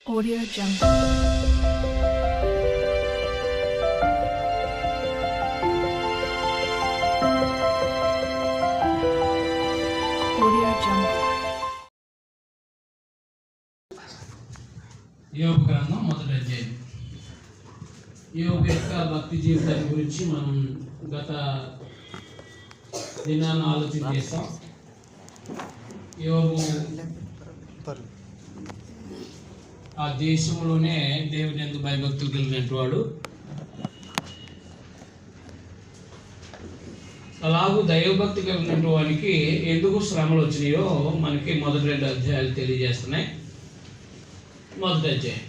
Audio Jungle. Audio Jungle. యోబు గ్రంథం మొదటి అధ్యాయం. యోబు యొక్క భక్తి జీవితాన్ని గురించి మనం గత దినాన్ని ఆలోచన చేస్తాం. యోబు ఆ దేశంలోనే దేవుని యందు భయభక్తులు కలిగినటువంటి వాడు. అలాగూ దైవభక్తి కలిగినటువంటి వానికి ఎందుకు శ్రమలు వచ్చినాయో మనకి మొదటి 2 అధ్యాయాలు తెలియజేస్తున్నాయి. మొదటి అధ్యాయం.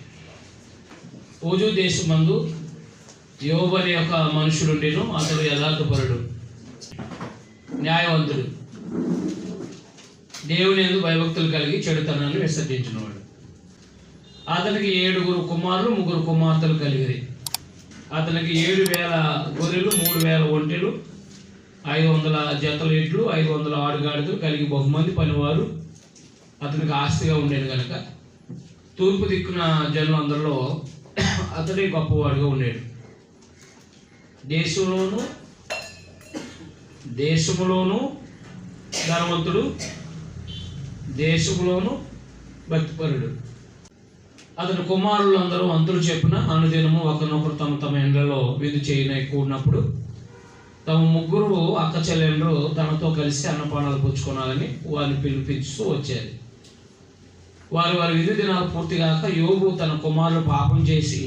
ఊజు దేశమందు యోబు అనే ఒక మనుషుడుండెను. అతడు యథార్థపరుడు, న్యాయవంతుడు, దేవుని యందు భయభక్తులు కలిగి చెడుతనాన్ని విసర్జించినవాడు. అతనికి 7 కుమారులు 3 కుమార్తెలు కలిగిరి. అతనికి 7,000 గొర్రెలు, 3,000 ఒంటెలు, 500 జతల ఎడ్లు, 500 ఆడుగాడిదలు కలిగి బహుమంది పనివారు అతనికి ఆస్తిగా ఉండేది కనుక తూర్పు దిక్కున జనులందరిలో అతడే గొప్పవాడుగా ఉండేడు. దేశములోను ధనవంతుడు, దేశములోను భక్తిపరుడు. అతని కుమారులందరూ అంతులు చెప్పున అనుదినము ఒకరినొకరు తమ తమ ఎండ్లలో విందు చేయనూడినప్పుడు తమ 3 అక్క చెల్లెండ్రు తనతో కలిసి అన్నపానాలు పుచ్చుకోవాలని వారిని పిలిపిస్తూ వచ్చేది. వారి విధి దినాలు పూర్తిగాక యోబు తన కుమారులు పాపం చేసి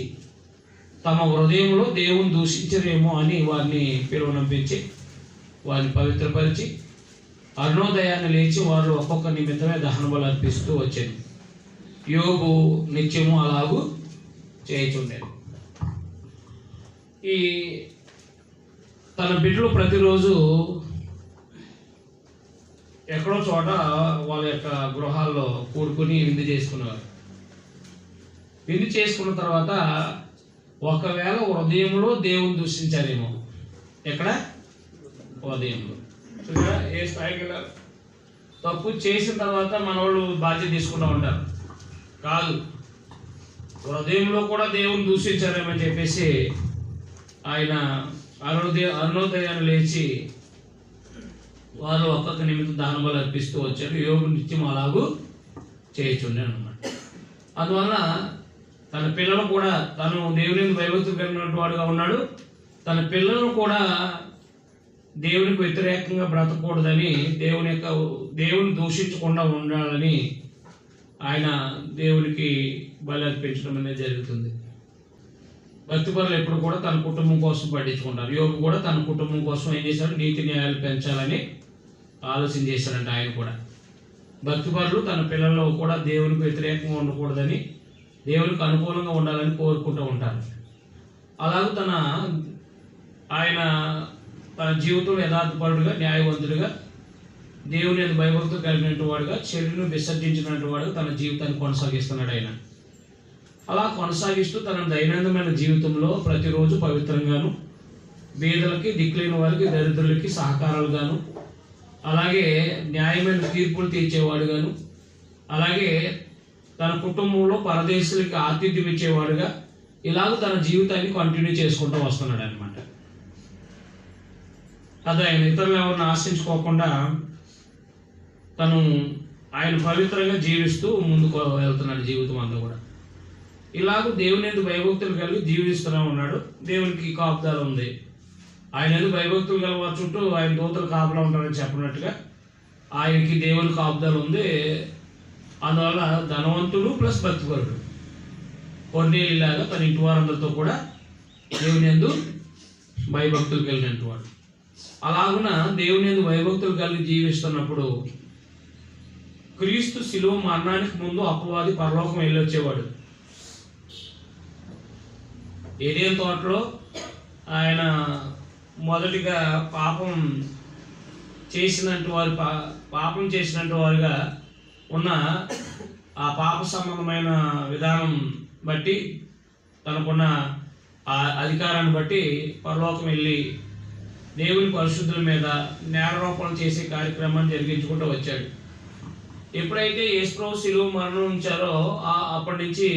తమ హృదయంలో దేవుని దూషించరేమో అని వారిని పిలువనంపించి వారిని పవిత్రపరిచి అరుణోదయాన్ని లేచి వారు ఒక్కొక్క నిమిత్తమే దహన బలు అర్పిస్తూ వచ్చేది. యోబు నిత్యము అలాగూ చేయుచుండేది. ఈ తన బిడ్డలు ప్రతిరోజు ఎక్కడో చోట వాళ్ళ యొక్క గృహాల్లో కూడుకుని విందు చేసుకునేవారు. విందు చేసుకున్న తర్వాత ఒకవేళ హృదయంలో దేవుని దూషించారేమో, ఎక్కడ హృదయంలో ఏ స్థాయికి వెళ్ళారు. తప్పు చేసిన తర్వాత మన వాళ్ళు బాధ్యత తీసుకుంటూ ఉంటారు. కాదు, హృదయంలో కూడా దేవుని దూషించారేమని చెప్పేసి ఆయన అరుణోదయాన్ని లేచి వారు ఒక్కొక్క నిమిత్తం దాన బలు అర్పిస్తూ వచ్చారు. యోబు నిత్యం అలాగూ చేయుచుండాడు అన్నమాట. అందువల్ల తన పిల్లలు కూడా, తను దేవుని భయభక్తులు కలిగినటువంటి వాడుగా ఉన్నాడు. తన పిల్లలను కూడా దేవునికి వ్యతిరేకంగా బ్రతకూడదని, దేవుని దూషించకుండా ఉండాలని ఆయన దేవునికి బలి అర్పించడం అనేది జరుగుతుంది. భక్తిపరులు ఎప్పుడు కూడా తన కుటుంబం కోసం పట్టించుకుంటారు. యోబు కూడా తన కుటుంబం కోసం ఏం చేశాడు? నీతి న్యాయాలు పెంచాలని ఆలోచన చేశాడంట. ఆయన కూడా భక్తిపరులు తన పిల్లల్లో కూడా దేవునికి వ్యతిరేకంగా ఉండకూడదని, దేవునికి అనుకూలంగా ఉండాలని కోరుకుంటూ ఉంటారు. అలాగే ఆయన తన జీవితంలో యథార్థపరుడుగా, న్యాయవంతుడిగా, దేవుని యందు భయభక్తులు కలిగినటువంటి వాడుగా, చెడును విసర్జించినటువంటి వాడుగా తన జీవితాన్ని కొనసాగిస్తున్నాడు. ఆయన అలా కొనసాగిస్తూ తన దైనందినమైన జీవితంలో ప్రతిరోజు పవిత్రంగాను, బీదలకి, దిక్కులేని వారికి, దరిద్రులకి సహకారాలుగాను, అలాగే న్యాయమైన తీర్పులు తీర్చేవాడుగాను, అలాగే తన కుటుంబంలో పరదేశులకి ఆతిథ్యం ఇచ్చేవాడుగా ఇలాగ తన జీవితాన్ని కంటిన్యూ చేసుకుంటూ వస్తున్నాడు అనమాట. అది ఆయన ఇతరులు ఎవరిని ఆశించుకోకుండా ఆయన పవిత్రంగా జీవిస్తూ ముందుకు వెళ్తున్నాడు జీవితం అంతా కూడా. ఇలాగ దేవుని యందు భయభక్తులు కలిగి జీవిస్తూనే ఉన్నాడు. దేవునికి కాపుదల ఉంది. ఆయన యందు భయభక్తులు కలిగి చుట్టూ ఆయన దూతలు కాపులా ఉంటారని చెప్పినట్టుగా ఆయనకి దేవుని కాపుదల ఉంది. అందువల్ల ధనవంతుడు ప్లస్ భక్తిపరుడు కొన్నేళ్ళలాగా తన ఇంటి వారందరితో కూడా దేవుని యందు భయభక్తులు కలిగినట్టు వాడు. అలాగున దేవుని యందు భయభక్తులు కలిగి జీవిస్తున్నప్పుడు క్రీస్తు శిలువ మరణానికి ముందు అపవాది పరలోకం వెళ్ళొచ్చేవాడు. ఏదేన్ తోటలో ఆయన మొదటిగా పాపం చేసినట్టు వారుగా ఉన్న ఆ పాప సంబంధమైన విధానం బట్టి, తనకున్న ఆ అధికారాన్ని బట్టి పరలోకం వెళ్ళి దేవుని పరిశుద్ధుల మీద నేరారోపణ చేసే కార్యక్రమాన్ని జరిగించుకుంటూ వచ్చాడు. ఎప్పుడైతే యేసుప్రభు శిలువ మరణం ఉంచారో అప్పటి నుంచి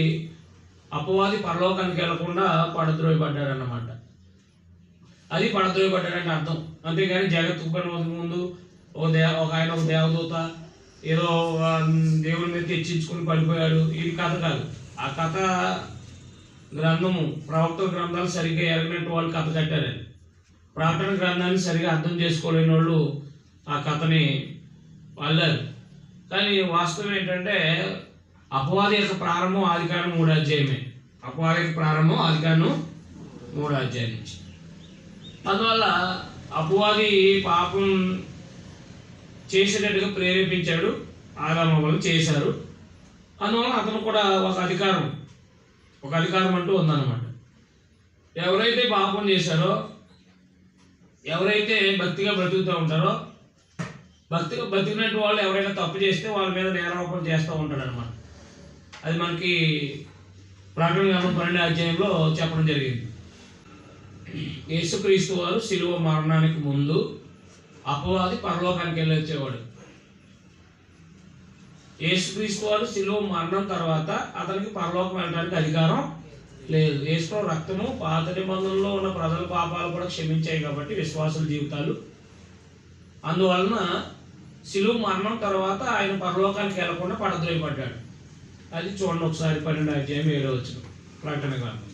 అపవాది పరలోకానికి వెళ్లకుండా పడద్రోయబడ్డాడు అన్నమాట. అది పడద్రోయబడ్డాడంటే అర్థం. అంతేగాని జగత్తుకు పని ముందు ఒక ఆయన ఒక దేవదూత ఏదో దేవుని మీద తెచ్చించుకుని పడిపోయాడు, ఇది కథ కాదు. ఆ కథ గ్రంథము ప్రవక్తల గ్రంథాలు సరిగ్గా ఎరగినట్టు వాళ్ళు కథ కట్టారని, ప్రకటన గ్రంథాన్ని సరిగా అర్థం చేసుకోలేని వాళ్ళు ఆ కథని వాళ్ళారు. కానీ వాస్తవం ఏంటంటే అపవాది యొక్క ప్రారంభం ఆదికాండం 3వ అధ్యాయమే. అపవాది యొక్క ప్రారంభం ఆదికాండం 3వ అధ్యాయం నుంచి. అందువల్ల అపవాది పాపం చేసేటట్టుగా ప్రేరేపించాడు, ఆదామవ్వలు చేశారు. అందువల్ల అతను కూడా ఒక అధికారం అంటూ ఉందన్నమాట. ఎవరైతే పాపం చేశారో, ఎవరైతే భక్తిగా బ్రతుకుతూ ఉంటారో, భక్తిగా బతికినట్టు వాళ్ళు ఎవరైనా తప్పు చేస్తే వాళ్ళ మీద నేరారోపణ చేస్తూ ఉంటాడు అనమాట. అది మనకి ప్రకటన గ్రంథం 12వ అధ్యాయంలో చెప్పడం జరిగింది. యేసుక్రీస్తు వారు శిలువ మరణానికి ముందు అపవాది పరలోకానికి వెళ్ళి వచ్చేవాడు. యేసుక్రీస్తు వారు శిలువ మరణం తర్వాత అతనికి పరలోకం వెళ్ళడానికి అధికారం లేదు. యేసు రక్తము పాత నిబంధనలో ఉన్న ప్రజల పాపాలు కూడా క్షమించాయి కాబట్టి విశ్వాసుల జీవితాలు. అందువలన శిలువ మరణం తర్వాత ఆయన పరలోకానికి వెళ్లకుండా పడద్రోయబడ్డాడు. అది చూడండి ఒకసారి 12వ అధ్యాయం 7వ వచనం ప్రకటన గ్రంథం.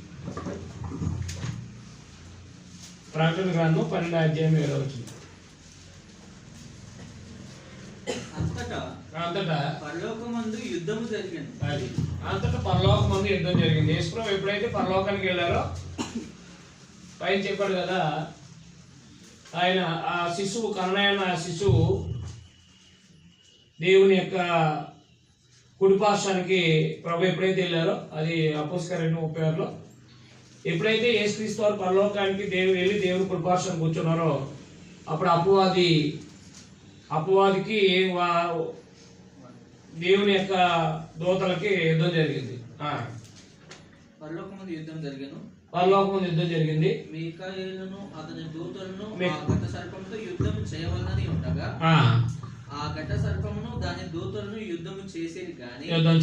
ప్రకటన గ్రంథం 12వ అధ్యాయం 7వ వచనం. అంతటా పరలోకమందు యుద్ధము జరిగింది. అది అంతటా పరలోకమందు యుద్ధం జరిగింది. యేసుప్రభు ఎప్పుడైతే పరలోకానికి వెళ్ళారో పైన చెప్పాడు కదా, ఆయన ఆ శిశువు కరుణైన శిశువు దేవుని యొక్క కుడిపార్శ్వానికి ప్రభు ఎప్పుడైతే వెళ్ళారో, అది అపోస్తలుల 2:36లో ఎప్పుడైతే యేసుక్రీస్తు వారు పరలోకానికి వెళ్ళి దేవుని కుడిపార్శ్వానికి కూర్చున్నారో అప్పుడు అపవాదికి దేవుని యొక్క దూతలకి యుద్ధం జరిగింది. పరలోకమందు యుద్ధం జరిగింది. మీకాయేలును అతని దూతలను ఆ ఘట సర్పముతో యుద్ధం చేయవలనని ఉండగా ఆ ఘట సర్పమును దాని దూతలను యుద్ధం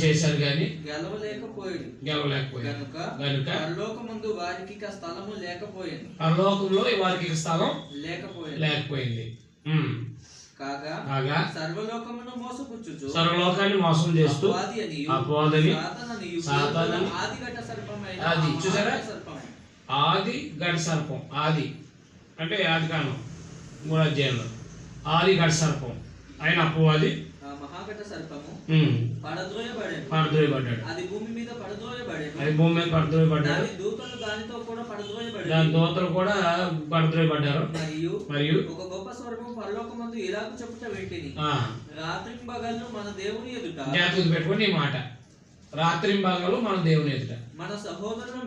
చేశారు గాని గెలవలేకపోయాడు. కనుక పరలోకమందు వారికి స్థలము లేకపోయింది. పరలోకంలో వారికి స్థలం లేకపోయింది. కాగా సర్వలోకమును మోసపుచ్చుచు సర్వలోకాన్ని మోసం చేస్తూ అపవాదిని సాతానని ఆది ఘట సర్పమైన అది చూసారా, ఆది ఘట సర్పం. ఆది అంటే ఆది కాండం 3వ అధ్యాయంలో ఆది ఘట సర్పం ఆయన అపవాది మహాఘట సర్పము పడద్రోయబడ్డాడు. అది భూమి మీద పడద్రోయబడేను. దాని దూతలు దానితో కూడా పడద్రోయబడ్డారు. దాని దూతలు కూడా పడద్రోయబడ్డారు. మరియు ఒక గొప్ప స్వరము పరలోకమందు ఇలాగ చెప్పుట వింటిని, రాత్రింబగళ్ళు మన దేవుని ఎదుట జాగ్రత్త పెట్టుకొని ఈ మాట, రాత్రింబగళ్ళు మన దేవుని ఎదుట మన సహోదరుల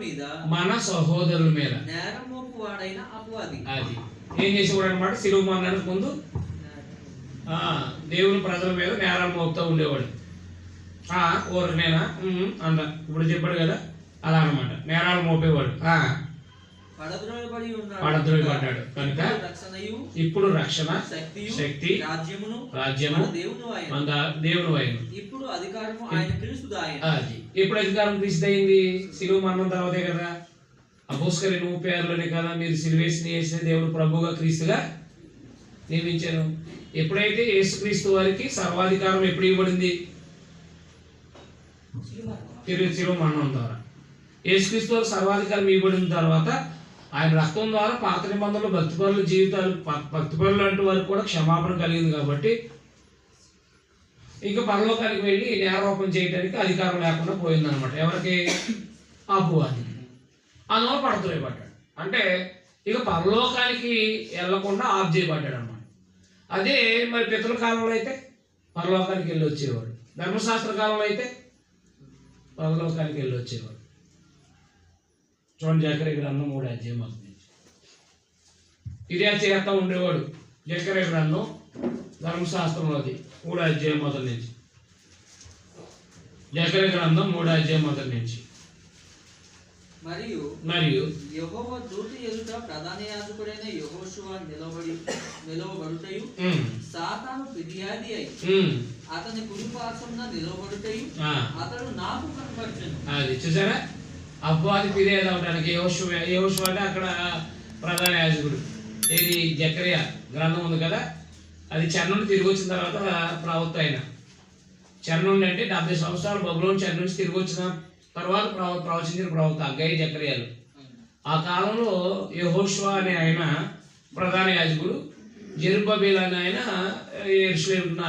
మీద నేరం మోపు వాడైన అపవాది అది ఏం చేసేవాడు అనమాట. శిలువ మరణానికి ముందు దేవుని ప్రజల మీద నేరాలు మోపుతూ ఉండేవాడు. ఊరికనేనా అంద ఇప్పుడు చెప్పాడు కదా, అలా అనమాట నేరాలు మోపేవాడు. పడద్రోయబడ్డాడు కనుక ఇప్పుడు రక్షణ శక్తి రాజ్యము దేవుని వైను. ఇప్పుడు అధికారము ఆయన క్రీస్తుదాయెను. అది ఎప్పుడు అధికారం క్రీస్తు అయింది? శిలువ మరణం తర్వాతే కదా. అపోస్తలుల 36లోనే కదా మీరు సిలువేసి చేసిన దేవుడు ప్రభువుగా క్రీస్తుగా నియమించారు. ఎప్పుడైతే యేసుక్రీస్తు వారికి సర్వాధికారం ఎప్పుడు ఇవ్వబడింది? శిలువ మరణం ద్వారా యేసుక్రీస్తు వారికి సర్వాధికారం ఇవ్వబడిన తర్వాత ఆయన రక్తం ద్వారా పాత నిబంధనలు భక్తిపరుల జీవితాలు, భక్తిపరులు అంటూ వారికి కూడా క్షమాపణ కలిగింది కాబట్టి ఇంకా పరలోకానికి వెళ్ళి నేరారోపణ చేయడానికి అధికారం లేకుండా పోయిందనమాట. ఎవరికి? అపవాది. అందువల్ల పడద్రోయబడ్డాడు. అంటే ఇక పరలోకానికి వెళ్లకుండా ఆఫ్ చేయబడ్డాడు అనమాట. అదే మరి పితృల కాలంలో అయితే పరలోకానికి వెళ్ళి వచ్చేవాడు. ధర్మశాస్త్ర కాలంలో అయితే పరలోకానికి వెళ్ళి వచ్చేవాడు. చూడండి జకర్యా గ్రంథం 3వ అధ్యాయం అవుతుంది. ఇదే చేస్తా ఉండేవాడు. జకర్యా గ్రంథం ధర్మశాస్త్రంలోది 3వ అధ్యాయం మొదటి నుంచి. జకర్యా గ్రంథం 3వ అధ్యాయం మొదటి నుంచి మరియు యెహోవా దూత ఎదుట ప్రధాన యాజకుడైన యెహోషువ నిలవబడుటయు సాతాను ఫిర్యాది అయి అతని కుడి పార్శ్వమున నిలవబడుటయు అతడు నాకు కనపరచెను. అది చూసారా, అపవాది ఫిర్యాదు అవడానికి యెహోషువ అంటే అక్కడ ప్రధాన యాజకుడు. ఇది జకరియా గ్రంథం ఉంది కదా, అది చెర నుండి తిరిగి వచ్చిన తర్వాత ప్రవక్త అయిన. చెర నుండి అంటే 70 సంవత్సరాలు బబులోను చెర నుంచి తిరిగి వచ్చిన తర్వాత ప్రవచించిన ప్రవక్త అగ్గై జకరియాలు. ఆ కాలంలో యెహోషువ అనే ఆయన ప్రధాన యాజకుడు, జెరుబ్బబేల్ అనే ఆయన యెరూషలేముకు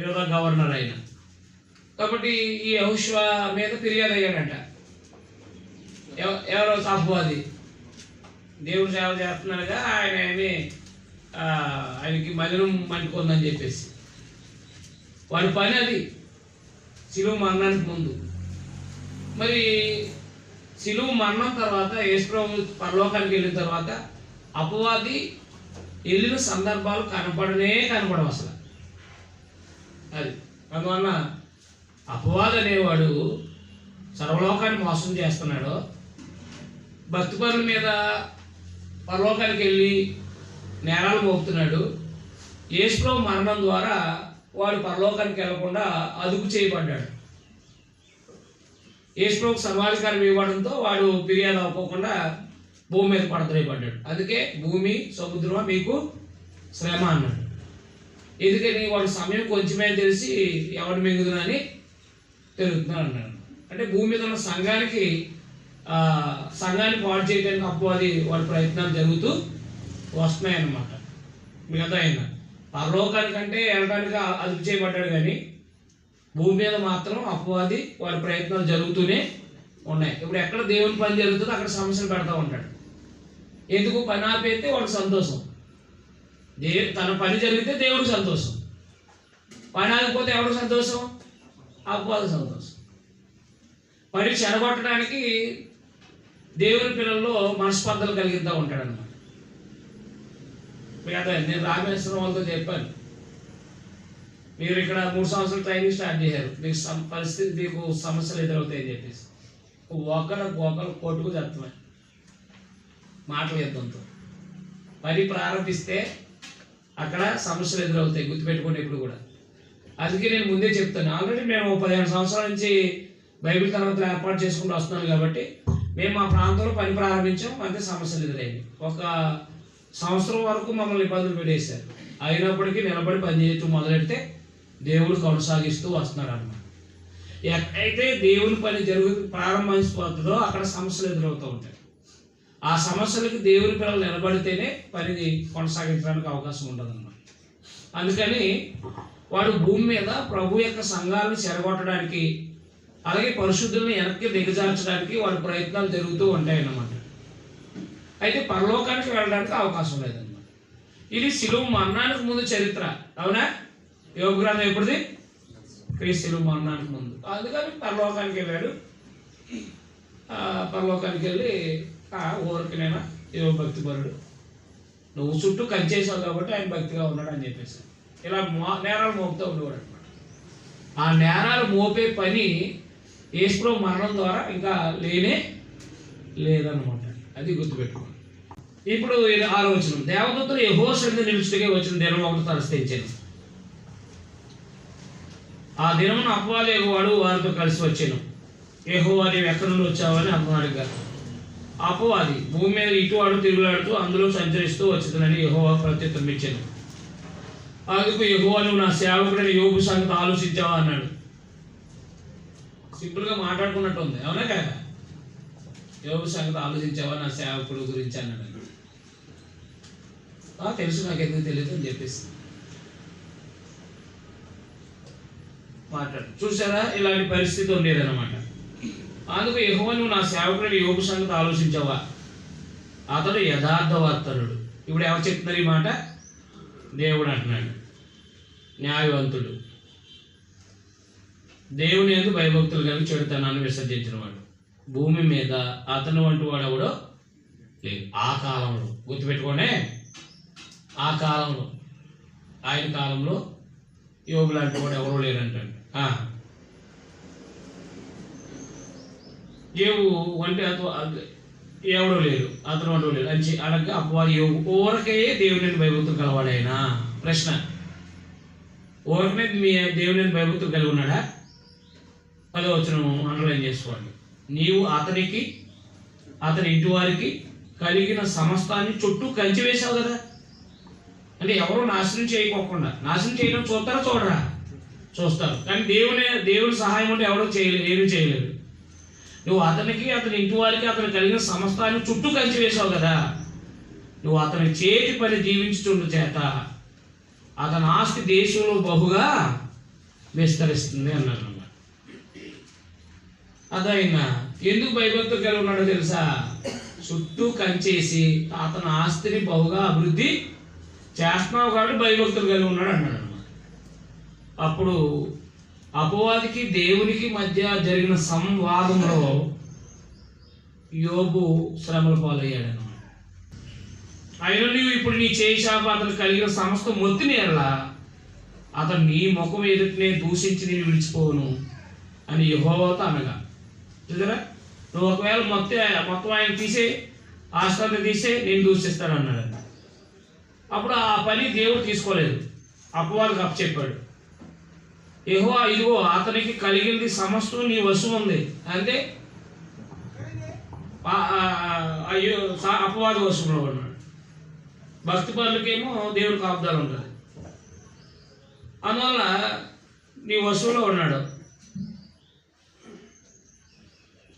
యూదా గవర్నర్ అయిన. కాబట్టి ఈ యెహోషువ మీద ఫిర్యాదు అయ్యాడంట. ఎవరో అపవాది దేవుడు సేవ చేస్తున్నాడుగా ఆయనకి మలినం మంటుకుందని చెప్పేసి వాడి పని అది శిలువ మరణానికి ముందు. మరి శిలువ మరణం తర్వాత యేసు ప్రభు పరలోకానికి వెళ్ళిన తర్వాత అపవాది వెళ్ళిన సందర్భాలు కనపడవు అసలు. అది అందువల్ల అపవాది అనేవాడు సర్వలోకాన్ని మోసం చేస్తున్నాడు. భక్తి పనుల మీద పరలోకానికి వెళ్ళి నేరాలు మోపుతున్నాడు. యేసు ప్రభు మరణం ద్వారా వాడు పరలోకానికి వెళ్లకుండా అదుపు చేయబడ్డాడు. యేసు ప్రభు సర్వాధికారం ఇవ్వడంతో వాడు ఫిర్యాదు అవ్వకుండా భూమి మీద పడద్రోయబడ్డాడు. అందుకే భూమి సముద్రం మీకు శ్రమ అన్నాడు. ఎందుకని వాడు సమయం కొంచెమే తెలిసి ఎవడు మింగుదునని తిరుగుతున్నాడు అన్నాడు. అంటే భూమి మీద ఉన్న సంఘాన్ని పాడు చేయడానికి అపవాది వాడి ప్రయత్నాలు జరుగుతూ వస్తున్నాయన్నమాట. మిగతా అయినా పరలోకానికంటే వెళ్ళడానికి అదుపు చేయబడ్డాడు, కానీ భూమి మీద మాత్రం అపవాది వాడి ప్రయత్నాలు జరుగుతూనే ఉన్నాయి. ఇప్పుడు ఎక్కడ దేవుని పని జరుగుతుందో అక్కడ సమస్యలు పెడతా ఉంటాడు. ఎందుకు? పని ఆపేస్తే వాడు సంతోషం, తన పని జరిగితే దేవుడికి సంతోషం. పని ఆగిపోతే ఎవరికి సంతోషం? అపవాది సంతోషం. పని చెడగొట్టడానికి దేవుని పిల్లల్లో మనస్పర్ధలు కలిగిస్తూ ఉంటాడు అన్నమాట. అదే నేను రామేశ్వరం వాళ్ళతో చెప్పాను, మీరు ఇక్కడ 3 సంవత్సరాలు ట్రైనింగ్ స్టార్ట్ చేశారు, మీకు సమస్యలు ఎదురవుతాయని చెప్పేసి ఒకరు కొట్టుకు చెప్తున్నాయి మాటలు యుద్ధంతో. పని ప్రారంభిస్తే అక్కడ సమస్యలు ఎదురవుతాయి, గుర్తుపెట్టుకోండి ఎప్పుడు కూడా. అందుకే నేను ముందే చెప్తాను. ఆల్రెడీ మేము 15 సంవత్సరాల నుంచి బైబిల్ తరగతులు ఏర్పాటు చేసుకుంటూ వస్తున్నాను కాబట్టి మేము మా ప్రాంతంలో పని ప్రారంభించాం, అంతే సమస్యలు ఎదురైంది. 1 సంవత్సరం వరకు మమ్మల్ని ఇబ్బందులు పెట్టేశారు. అయినప్పటికీ నిలబడి పని చేయటం మొదలెడితే దేవుడు కొనసాగిస్తూ వస్తున్నాడు అన్నమాట. ఎక్కడైతే దేవుని పని ప్రారంభించిపోతుందో అక్కడ సమస్యలు ఎదురవుతూ ఉంటాయి. ఆ సమస్యలకు దేవుని పిల్లలు నిలబడితేనే పనిని కొనసాగించడానికి అవకాశం ఉంటుంది అన్నమాట. అందుకని వాడు భూమి మీద ప్రభు యొక్క సంఘాలను చెరగొట్టడానికి, అలాగే పరిశుద్ధులను వెనక్కి దిగజార్చడానికి వాడి ప్రయత్నాలు జరుగుతూ ఉంటాయి అన్నమాట. అయితే పరలోకానికి వెళ్ళడానికి అవకాశం లేదన్నమాట. ఇది శిలువ మరణానికి ముందు చరిత్ర, అవునా? యోగ గ్రంథం ఎప్పుడుది? క్రీస్తు శిలువ మరణానికి ముందు. అందుకని పరలోకానికి వెళ్ళాడు. పరలోకానికి వెళ్ళి ఊరికినైనా ఏవో భక్తి పరుడు, నువ్వు చుట్టూ కంచేసావు కాబట్టి ఆయన భక్తిగా ఉన్నాడు అని చెప్పేసి ఇలా నేరాలు మోపుతూ ఉండేవాడు అనమాట. ఆ నేరాలు మోపే పని యేసు ప్రభు మరణం ద్వారా ఇంకా లేదన్నమాట. అది గుర్తుపెట్టుకోండి. ఇప్పుడు ఆలోచన, దేవదూతలు యెహోవా సన్నిధిని నిలుచుటకే వచ్చిన దినం ఒకటి తలస్తించాను. ఆ దినమున అపవాది వాడు వారితో కలిసి వచ్చాను. యెహోవా నీవు ఎక్కడి నుండి వచ్చావని అపవాదిగా. అపవాది భూమి మీద ఇటు అడు తిరుగులాడుతూ అందులో సంచరిస్తూ వచ్చుతుందని యెహోవా ప్రత్యుత్తరం ఇచ్చాను. అందుకు యెహోవా నువ్వు నా సేవకుడని యోబు సంగతి ఆలోచించావా అన్నాడు. సింపుల్గా మాట్లాడుకున్నట్టు ఉంది, అవునా కదా? యోబు సంగతి ఆలోచించావా నా సేవకుడు గురించి అన్నాడు. తెలుసు, నాకు ఎందుకు తెలియదు అని చెప్పేసి మాట్లాడు. చూసారా, ఇలాంటి పరిస్థితి ఉండేదన్నమాట. అందుకు యెహోవా నువ్వు నా సేవకుడు యోబు సంగతి ఆలోచించావా? అతడు యథార్థవర్తనుడు. ఇప్పుడు ఎవరు చెప్తున్నారు ఈ మాట? దేవుడు అంటున్నాడు. న్యాయవంతుడు, దేవుని యందు భయభక్తులు కలిగి చెడుతనాన్ని విసర్జించిన వాడు. భూమి మీద అతను వంటి వాడు ఎవడో లేదు. ఆ కాలంలో గుర్తుపెట్టుకోండి, ఆ కాలంలో ఆయన కాలంలో యోబు లాంటి వాడు ఎవరో లేరంటాడు. ఏవు అంటే ఎవడో లేడు, అతను అంటూ లేడు అని అడగ అపవాది యోగు ఊరకే దేవుని భయభక్తులు కలవాడైనా. ప్రశ్న, ఊరకనే మీ దేవుని భయభక్తులు కలిగి ఉన్నాడా? 10వ వచనం అండర్లైన్ చేసుకోండి. నీవు అతనికి అతని ఇంటి వారికి కలిగిన సమస్తాన్ని చుట్టూ కంచి వేసావు కదా. అంటే ఎవరు నాశనం చేయకోకుండా, నాశనం చేయడం చూస్తారా చూడరా? చూస్తారు. కానీ దేవుని సహాయం అంటే ఎవరో ఏమీ చేయలేరు. నువ్వు అతనికి అతని ఇంటి వారికి అతను కలిగిన సమస్తాన్ని చుట్టూ కంచి వేసావు కదా. నువ్వు అతని చేతి పని జీవించుచుండు చేత అతని ఆస్తి దేశంలో బహుగా విస్తరిస్తుంది అన్నారు అన్నమాట. అదైనా ఎందుకు భయభక్తులు కలిగి ఉన్నాడో తెలుసా? చుట్టూ కంచేసి అతని ఆస్తిని బహుగా అభివృద్ధి చేస్తున్నావు కాబట్టి భయభక్తులు కలిగి ఉన్నాడు అన్నాడు అన్నమాట. అప్పుడు అపవాదికి దేవునికి మధ్య జరిగిన సంవాదంలో యోబు శ్రమల పాలయ్యాడు అన్నమాట. అయినా నీవు ఇప్పుడు నీ చేయి శాప అతను కలిగిన సమస్త మొత్తిని ఎరలా అతను నీ ముఖం ఎదుటినే దూషించి నేను విడిచిపోవును అని యెహోవాతో అనగా. చూసారా, నువ్వు ఒకవేళ మొత్తం ఆయన తీసే ఆస్తంతా తీసే నేను దూషిస్తాను అన్నాడు. అప్పుడు ఆ పని దేవుడు తీసుకోలేదు, అపవాదికి అప్పచెప్పాడు. యెహోవా ఇదిగో అతనికి కలిగింది సమస్తం నీ వశం ఉంది అంటే అయ్యో అపవాది వశంలో ఉన్నాడు. భక్తి పనులకేమో దేవుడికి ఆపుదాలు ఉంటుంది, అందువల్ల నీ వశంలో ఉన్నాడు.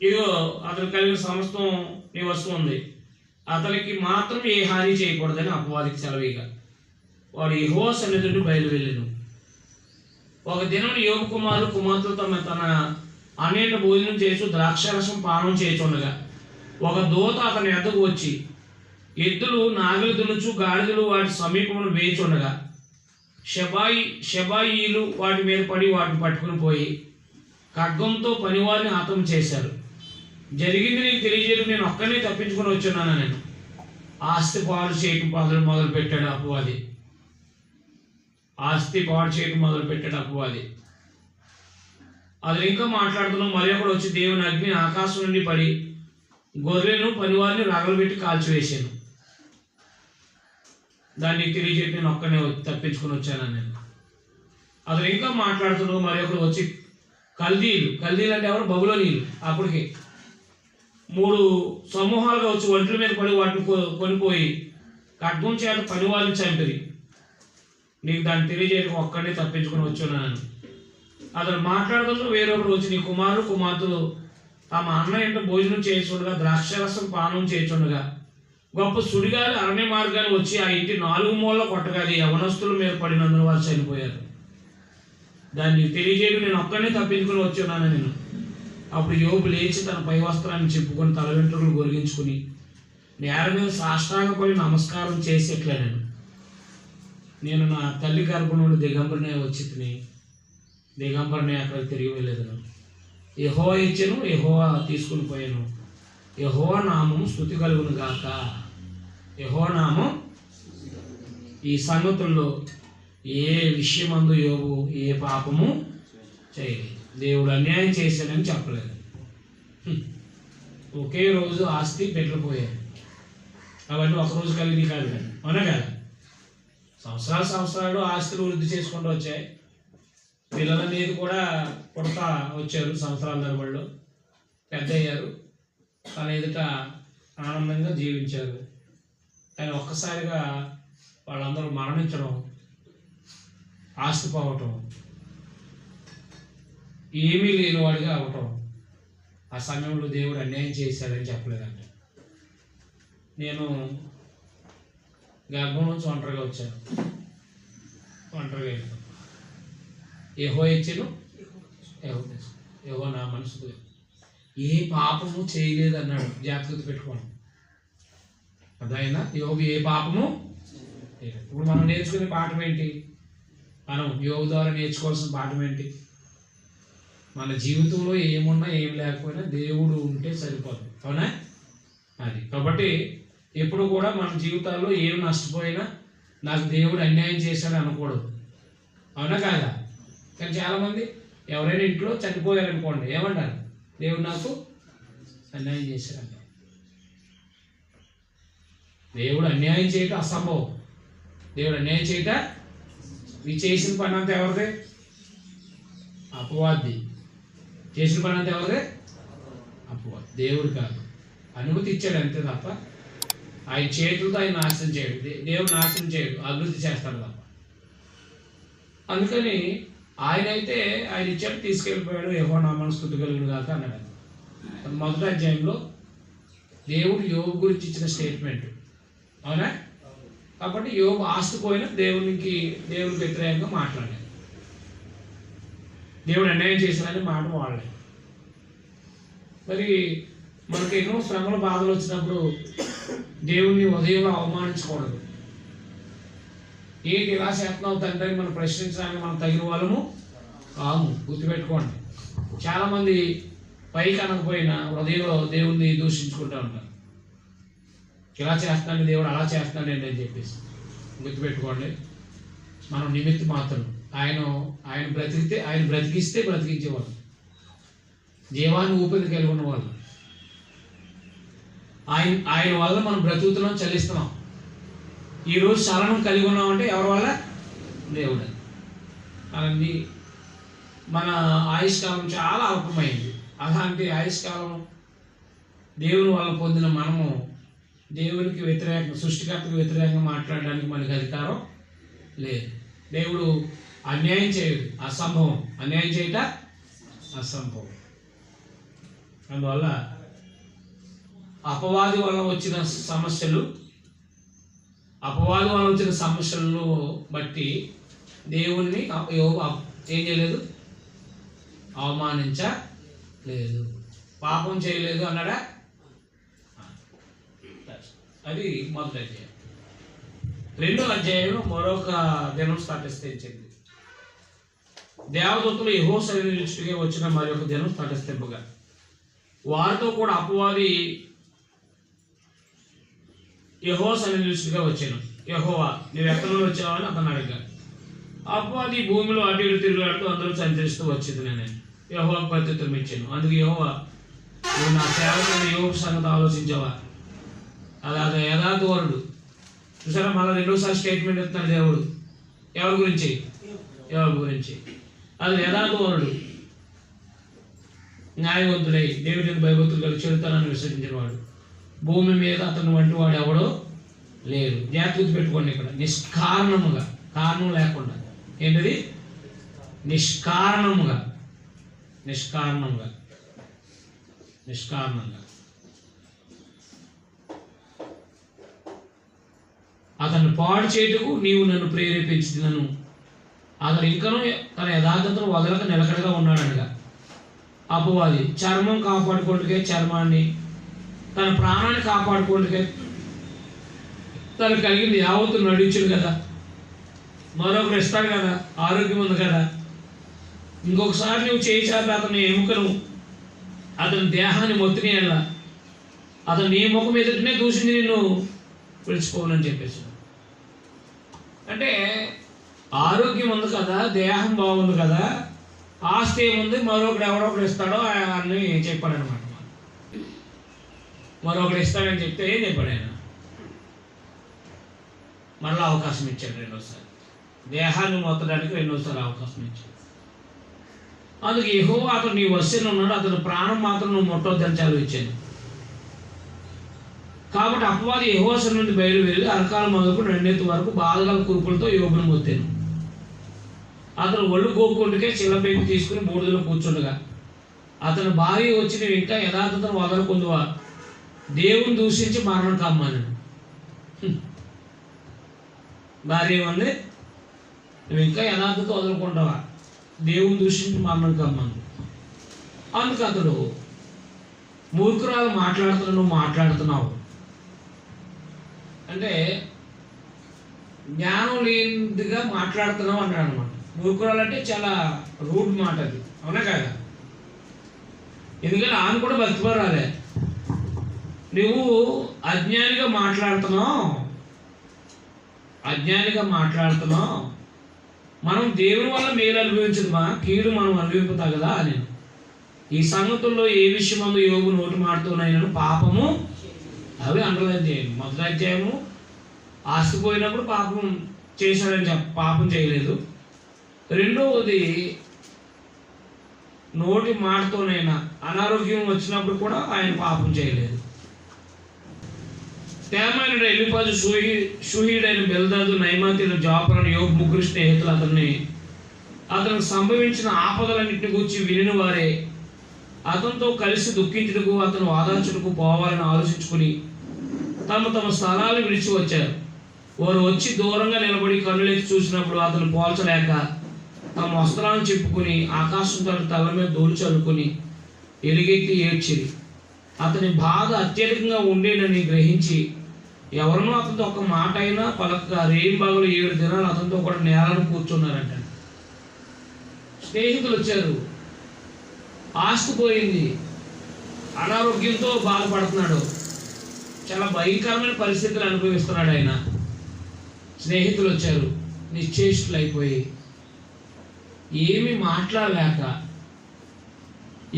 ఇదిగో అతనికి కలిగిన సమస్తం నీ వస్తువు ఉంది, అతనికి మాత్రం ఏ హాని చేయకూడదని అపవాదికి సెలవిగా వాడు యెహోవా సన్నిధి నుండి బయలువెళ్ళెను. ఒక దినం యోబు కుమార్తెలు తన అన్యుల భోజనం చేస్తూ ద్రాక్షరసం పానం చేయుచుండగా ఒక దూత అతని ఎద్దకు వచ్చి ఎద్దులు నాగలి దున్నుచు గాడిదలు వాటి సమీపంలో వేచుండగా షెబాయీలు వాటి మీద పడి వాటిని పట్టుకుని పోయి ఖడ్గంతో పనివారిని హతం చేశారు. జరిగింది నీకు తెలియజేయడం నేను ఒక్కనే తప్పించుకొని వచ్చున్నాను. నేను ఆస్తి పాడు చేయటం మొదలు పెట్టాడు అపవాది. ఆస్తి పాడు చేయటం మొదలు పెట్టాడు అపవాది. అది ఇంకా మాట్లాడుతున్నాం. మరి ఒకడు వచ్చి దేవుని అగ్ని ఆకాశం నుండి పడి గొర్రెను పనివారిని రగలబెట్టి కాల్చివేశాను. దాన్ని తెలియజేయడం నేను ఒక్కనే తప్పించుకొని వచ్చాను నేను. అతను ఇంకా మాట్లాడుతున్నావు. మరి ఒకడు వచ్చి కల్దీలు అంటే ఎవరు? బబులోనీయులు. అప్పటికి 3 సమూహాలుగా వచ్చి ఒంట్ల మీద పడి వాటిని కొనిపోయి ఖడ్గం చేత పనివారిని చంపిరి. నీకు దాన్ని తెలియజేయడం ఒక్కడే తప్పించుకొని వచ్చున్నాను. అతను మాట్లాడుతూ వేరొకరు వచ్చి నీ కుమార్తెలు తమ అన్న ఇంట భోజనం చేస్తుండగా ద్రాక్షరసం పానం చేస్తుండగా గొప్ప సుడిగాలి అరణ్య మార్గాలు వచ్చి ఆ ఇంటి 4 మూలలో కొట్టగాలి యవనస్తుల మీద పడినందున వారు చనిపోయారు. దాన్ని తెలియజేయడం నేను ఒక్కడే తప్పించుకొని వచ్చున్నాను నేను. అప్పుడు యోబు లేచి తన పై వస్త్రాన్ని చెప్పుకొని తల వెంట్రుకలు గొరిగించుకుని నేల మీద సాష్టాంగపడి నమస్కారం చేసేట్లే నేను నా తల్లి గర్భం నుండి దిగంబరినే వచ్చి దిగంబరిని అక్కడికి తిరిగి వెళ్ళేదను. యెహోవా ఇచ్చెను, యెహోవా తీసుకుని పోయాను. యెహోవా నామం స్తుతి కలుగును గాక. యెహోవా నామం. ఈ సంగతుల్లో ఏ విషయమందు యోబు ఏ పాపము చేయలేదు. దేవుడు అన్యాయం చేశాడని చెప్పలేదు. ఒకే రోజు ఆస్తి బిడ్డలు పోయారు. అవన్నీ ఒకరోజు కలిగి కాదు, అవునా కదా? సంవత్సరాలు ఆస్తులు వృద్ధి చేసుకుంటూ వచ్చాయి. పిల్లలనేది కూడా పుడతా వచ్చారు. సంవత్సరాల తరబడిలో పెద్ద అయ్యారు. తన ఎదుట ఆనందంగా జీవించారు. కానీ ఒక్కసారిగా వాళ్ళందరూ మరణించడం, ఆస్తి పోవటం, ఏమీ లేనివాడిగా అవటం, ఆ సమయంలో దేవుడు అన్యాయం చేశాడని చెప్పలేదంట. నేను గర్భం నుంచి ఒంటరిగా వచ్చాను. ఒంటరిగా వెళ్ళాను. యెహోవా ఇచ్చెను, యెహోవా నా మనసుకు ఏ పాపము చేయలేదు అన్నాడు. జాగ్రత్త పెట్టుకోండి. అదైనా యోబు ఏ పాపము. ఇప్పుడు మనం నేర్చుకునే పాఠం ఏంటి? మనం యోబు ద్వారా నేర్చుకోవాల్సిన పాఠం ఏంటి? మన జీవితంలో ఏమున్నా ఏం లేకపోయినా దేవుడు ఉంటే సరిపోదు, అవునా? అది కాబట్టి ఎప్పుడు కూడా మన జీవితాల్లో ఏం నష్టపోయినా నాకు దేవుడు అన్యాయం చేశాడు అనకూడదు, అవునా కాదా? కానీ చాలామంది ఎవరైనా ఇంట్లో చనిపోయారనుకోండి ఏమంటారు? దేవుడు నాకు అన్యాయం చేశారంట. దేవుడు అన్యాయం చేయటం అసంభవం. దేవుడు అన్యాయం చేయట, ఈ చేసిన పని అంతా ఎవరిదే? అపవాది. చేసిన పని అంతా ఎవరిదే? అపవాది. దేవుడు కాదు. అనుమతి ఇచ్చాడు అంతే తప్ప ఆయన చేతులతో ఆయన నాశనం చేయడు. దేవుడు నాశనం చేయడు, అభివృద్ధి చేస్తాడు తప్ప. అందుకని ఆయన ఇచ్చాడు, తీసుకెళ్ళిపోయాడు. యెహోవా నామమున స్తుతి కలుగును గాక అన్నాడు. మొదటి అధ్యాయంలో దేవుడు యోబు గురించి ఇచ్చిన స్టేట్మెంట్, అవునా? కాబట్టి యోబు ఆస్తి పోయినా దేవునికి వ్యతిరేకంగా మాట్లాడాడు. దేవుడు అన్యాయం చేశాడని మాట వాడలేదు. మరి మనకి ఎన్నో శ్రమల బాధలు వచ్చినప్పుడు దేవుణ్ణి ఉదయంలో అవమానించకూడదు. ఏంటి ఇలా చేస్తున్నావు తండ్రి అని మనం ప్రశ్నించడానికి మనం తగిన వాళ్ళము కాము. గుర్తుపెట్టుకోండి. చాలామంది పైకి అనకపోయినా హృదయంలో దేవుణ్ణి దూషించుకుంటూ ఉంటారు. ఇలా చేస్తాడు దేవుడు, అలా చేస్తాడు అని చెప్పేసి. గుర్తుపెట్టుకోండి, మనం నిమిత్త మాత్రం. ఆయన బ్రతికిస్తే బ్రతికించేవాళ్ళు, జీవాన్ని ఊపిరి కలిగి ఉన్నవాళ్ళు. ఆయన వల్ల మనం బ్రతుకుతున్నాం, చలిస్తున్నాం. ఈరోజు చలనం కలిగి ఉన్నామంటే ఎవరి వల్ల? దేవుడు. అలాంటి మన ఆయుష్కాలం చాలా అల్పమైంది. అలాంటి ఆయుష్కాలం దేవుని వల్ల పొందిన మనము దేవునికి వ్యతిరేకంగా, సృష్టికర్తకు వ్యతిరేకంగా మాట్లాడడానికి మనకి అధికారం లేదు. దేవుడు అన్యాయం చేయడు, అసంభవం. అన్యాయం చేయట అసంభవం. అందువల్ల అపవాది వల్ల వచ్చిన సమస్యలను బట్టి దేవుణ్ణి ఏం చేయలేదు? అవమానించలేదు. పాపం చేయలేదు అన్నాడా? అది మొదటి అధ్యాయం. రెండో అధ్యాయంలో మరొక దినం తటస్థించింది. దేవదూతలు యెహోవా సన్నిధికి వచ్చిన మరి ఒక దినం తటస్థింపగా వారితో కూడా అపవాది యెహోవా సన్నిధిగా వచ్చాను. యెహోవా, నువ్వు ఎక్కడి నుండి వచ్చావని అతను అడిగాడు. అపవాది భూమిలో అటు ఇటు తిరుగులాడుతూ అందరూ సంచరిస్తూ వచ్చింది. నేను యెహోవాకు ప్రత్యుత్తరం ఇచ్చాను. అందుకు యెహోవా, నువ్వు నా సేవకుడైన యోబు సంగతి ఆలోచించావా? అలాగే యథార్థవరుడు. చూసారా, మళ్ళీ రెండోసారి స్టేట్మెంట్ ఇస్తున్నాడు దేవుడు. ఎవరి గురించి? యోబు గురించి. అది యథార్థవరుడు, న్యాయవంతుడై దేవుడిని భయభక్తులు కలిగి చెడుతనాన్ని విసర్జించిన వాడు. భూమి మీద అతను వంటి వాడు ఎవడో లేడు. జాగ్రత్త పెట్టుకోండి. ఇక్కడ నిష్కారణముగా, కారణం లేకుండా. ఏంటిది? నిష్కారణంగా. అతన్ని పాడు చేయుటకు నీవు నన్ను ప్రేరేపించినను. అతను ఇంకనూ తన యథార్థతను వదలక నిలకడగా ఉన్నాడనగా. అపవాది చర్మం కాపాడుకోవడానికే చర్మాన్ని, తన ప్రాణాన్ని కాపాడుకోవడానికే తను కలిగింది యావత్తు నడిచుడు కదా, మరొకరు ఇస్తాడు కదా, ఆరోగ్యం ఉంది కదా. ఇంకొకసారి నువ్వు చేసారు అతని ఎముకను, అతని దేహాన్ని మొత్తిని ఎలా అతను నీ ముఖం ఎదుటినే దూషించి నిన్ను పిలుచుకోనని చెప్పేసి. అంటే ఆరోగ్యం ఉంది కదా, దేహం బాగుంది కదా, ఆస్తి ఏముంది, మరొకడు ఎవరొకడు ఇస్తాడో అని చెప్పాడు అనమాట. మరొకడు ఇస్తాడని చెప్తే ఏం చెప్పాడు ఆయన? మరలా అవకాశం ఇచ్చాడు రెండోసారి. దేహాన్ని మొత్తడానికి రెండోసారి అవకాశం ఇచ్చాడు. అందుకు యెహోవా అతను నీ వశంలో ఉన్నాడు, అతను ప్రాణం మాత్రం నువ్వు ముట్టొద్దని చదివించాను. కాబట్టి అపవాది యెహోవా సన్నిధి నుండి బయలువెళ్ళి అరకాలం మొదలుకు రెండెత్తు వరకు బాధగల కురుపులతో యోబును మొత్తాను. అతను ఒళ్ళు గోపుకుంటుకే చిల్లపేకి తీసుకుని బూడిదలో కూర్చుండగా అతని భార్య వచ్చి నువ్వు ఇంకా యథార్థతను వదలకుందువా, దేవుని దూషించి మరణం కమ్మన్నాడు. భార్య ఏమంది? నువ్వు ఇంకా యథార్థత వదులుకుంటావా, దేవుని దూషించి మరణం కమ్మను. అందుకు అతడు, మూర్ఖురాలు నువ్వు మాట్లాడుతున్నావు అంటే జ్ఞానం లేనిదిగా మాట్లాడుతున్నావు అన్నాడు అనమాట. మూర్ఖురాలు అంటే చాలా రూడ్ మాట అది, అవునా కాదా? ఎందుకంటే ఆమె కూడా భక్తిపరాలే. నువ్వు అజ్ఞానిగా మాట్లాడుతున్నావు. మనం దేవుని వల్ల మేలు అనుభవించదుమా, కీడు మనం అనుభవింపుతా కదా అని. ఈ సంగతుల్లో ఏ విషయమందు యోబు నోటి మాడుతున్నాయనను పాపము, అవి అండర్లైన్ చేయండి. మొదటి అధ్యాయము ఆస్తిపోయినప్పుడు పాపం చేశాడని పాపం చేయలేదు. రెండవది నోటి మాటతోనైనా అనారోగ్యం వచ్చినప్పుడు కూడా ఆయన పాపం చేయలేదు. తేమానుడు ఎలిఫజు, షూహీడైన బెల్దాదు, నయమాతీయుడు జాఫరు, యోబు ముగ్గురు స్నేహితులు అతనికి సంభవించిన ఆపదలన్నింటిని గురించి వినిన వారే అతనితో కలిసి దుఃఖించుటకు, అతను ఆదార్చుటకు పోవాలని ఆలోచించుకుని తమ తమ స్థలాలు విడిచి వచ్చారు. వారు వచ్చి దూరంగా నిలబడి కన్నులెత్తి చూసినప్పుడు అతను పోల్చలేక తమ వస్త్రాలను చెప్పుకుని ఆకాశం తల మీద దోలు చల్లుకుని ఎలుగెత్తి ఏడ్చిరి. అతని బాధ అత్యధికంగా ఉండేనని గ్రహించి ఎవరినో అతనితో ఒక మాట అయినా పలక రేయింబాగులు 7 దినాలు అతనితో కూడా నేలను కూర్చున్నారంట. స్నేహితులు వచ్చారు, ఆస్తి పోయింది, అనారోగ్యంతో బాధపడుతున్నాడు, చాలా భయంకరమైన పరిస్థితులు అనుభవిస్తున్నాడు ఆయన. స్నేహితులు వచ్చారు, నిశ్చేష్టులు అయిపోయి ఏమి మాట్లాడలేక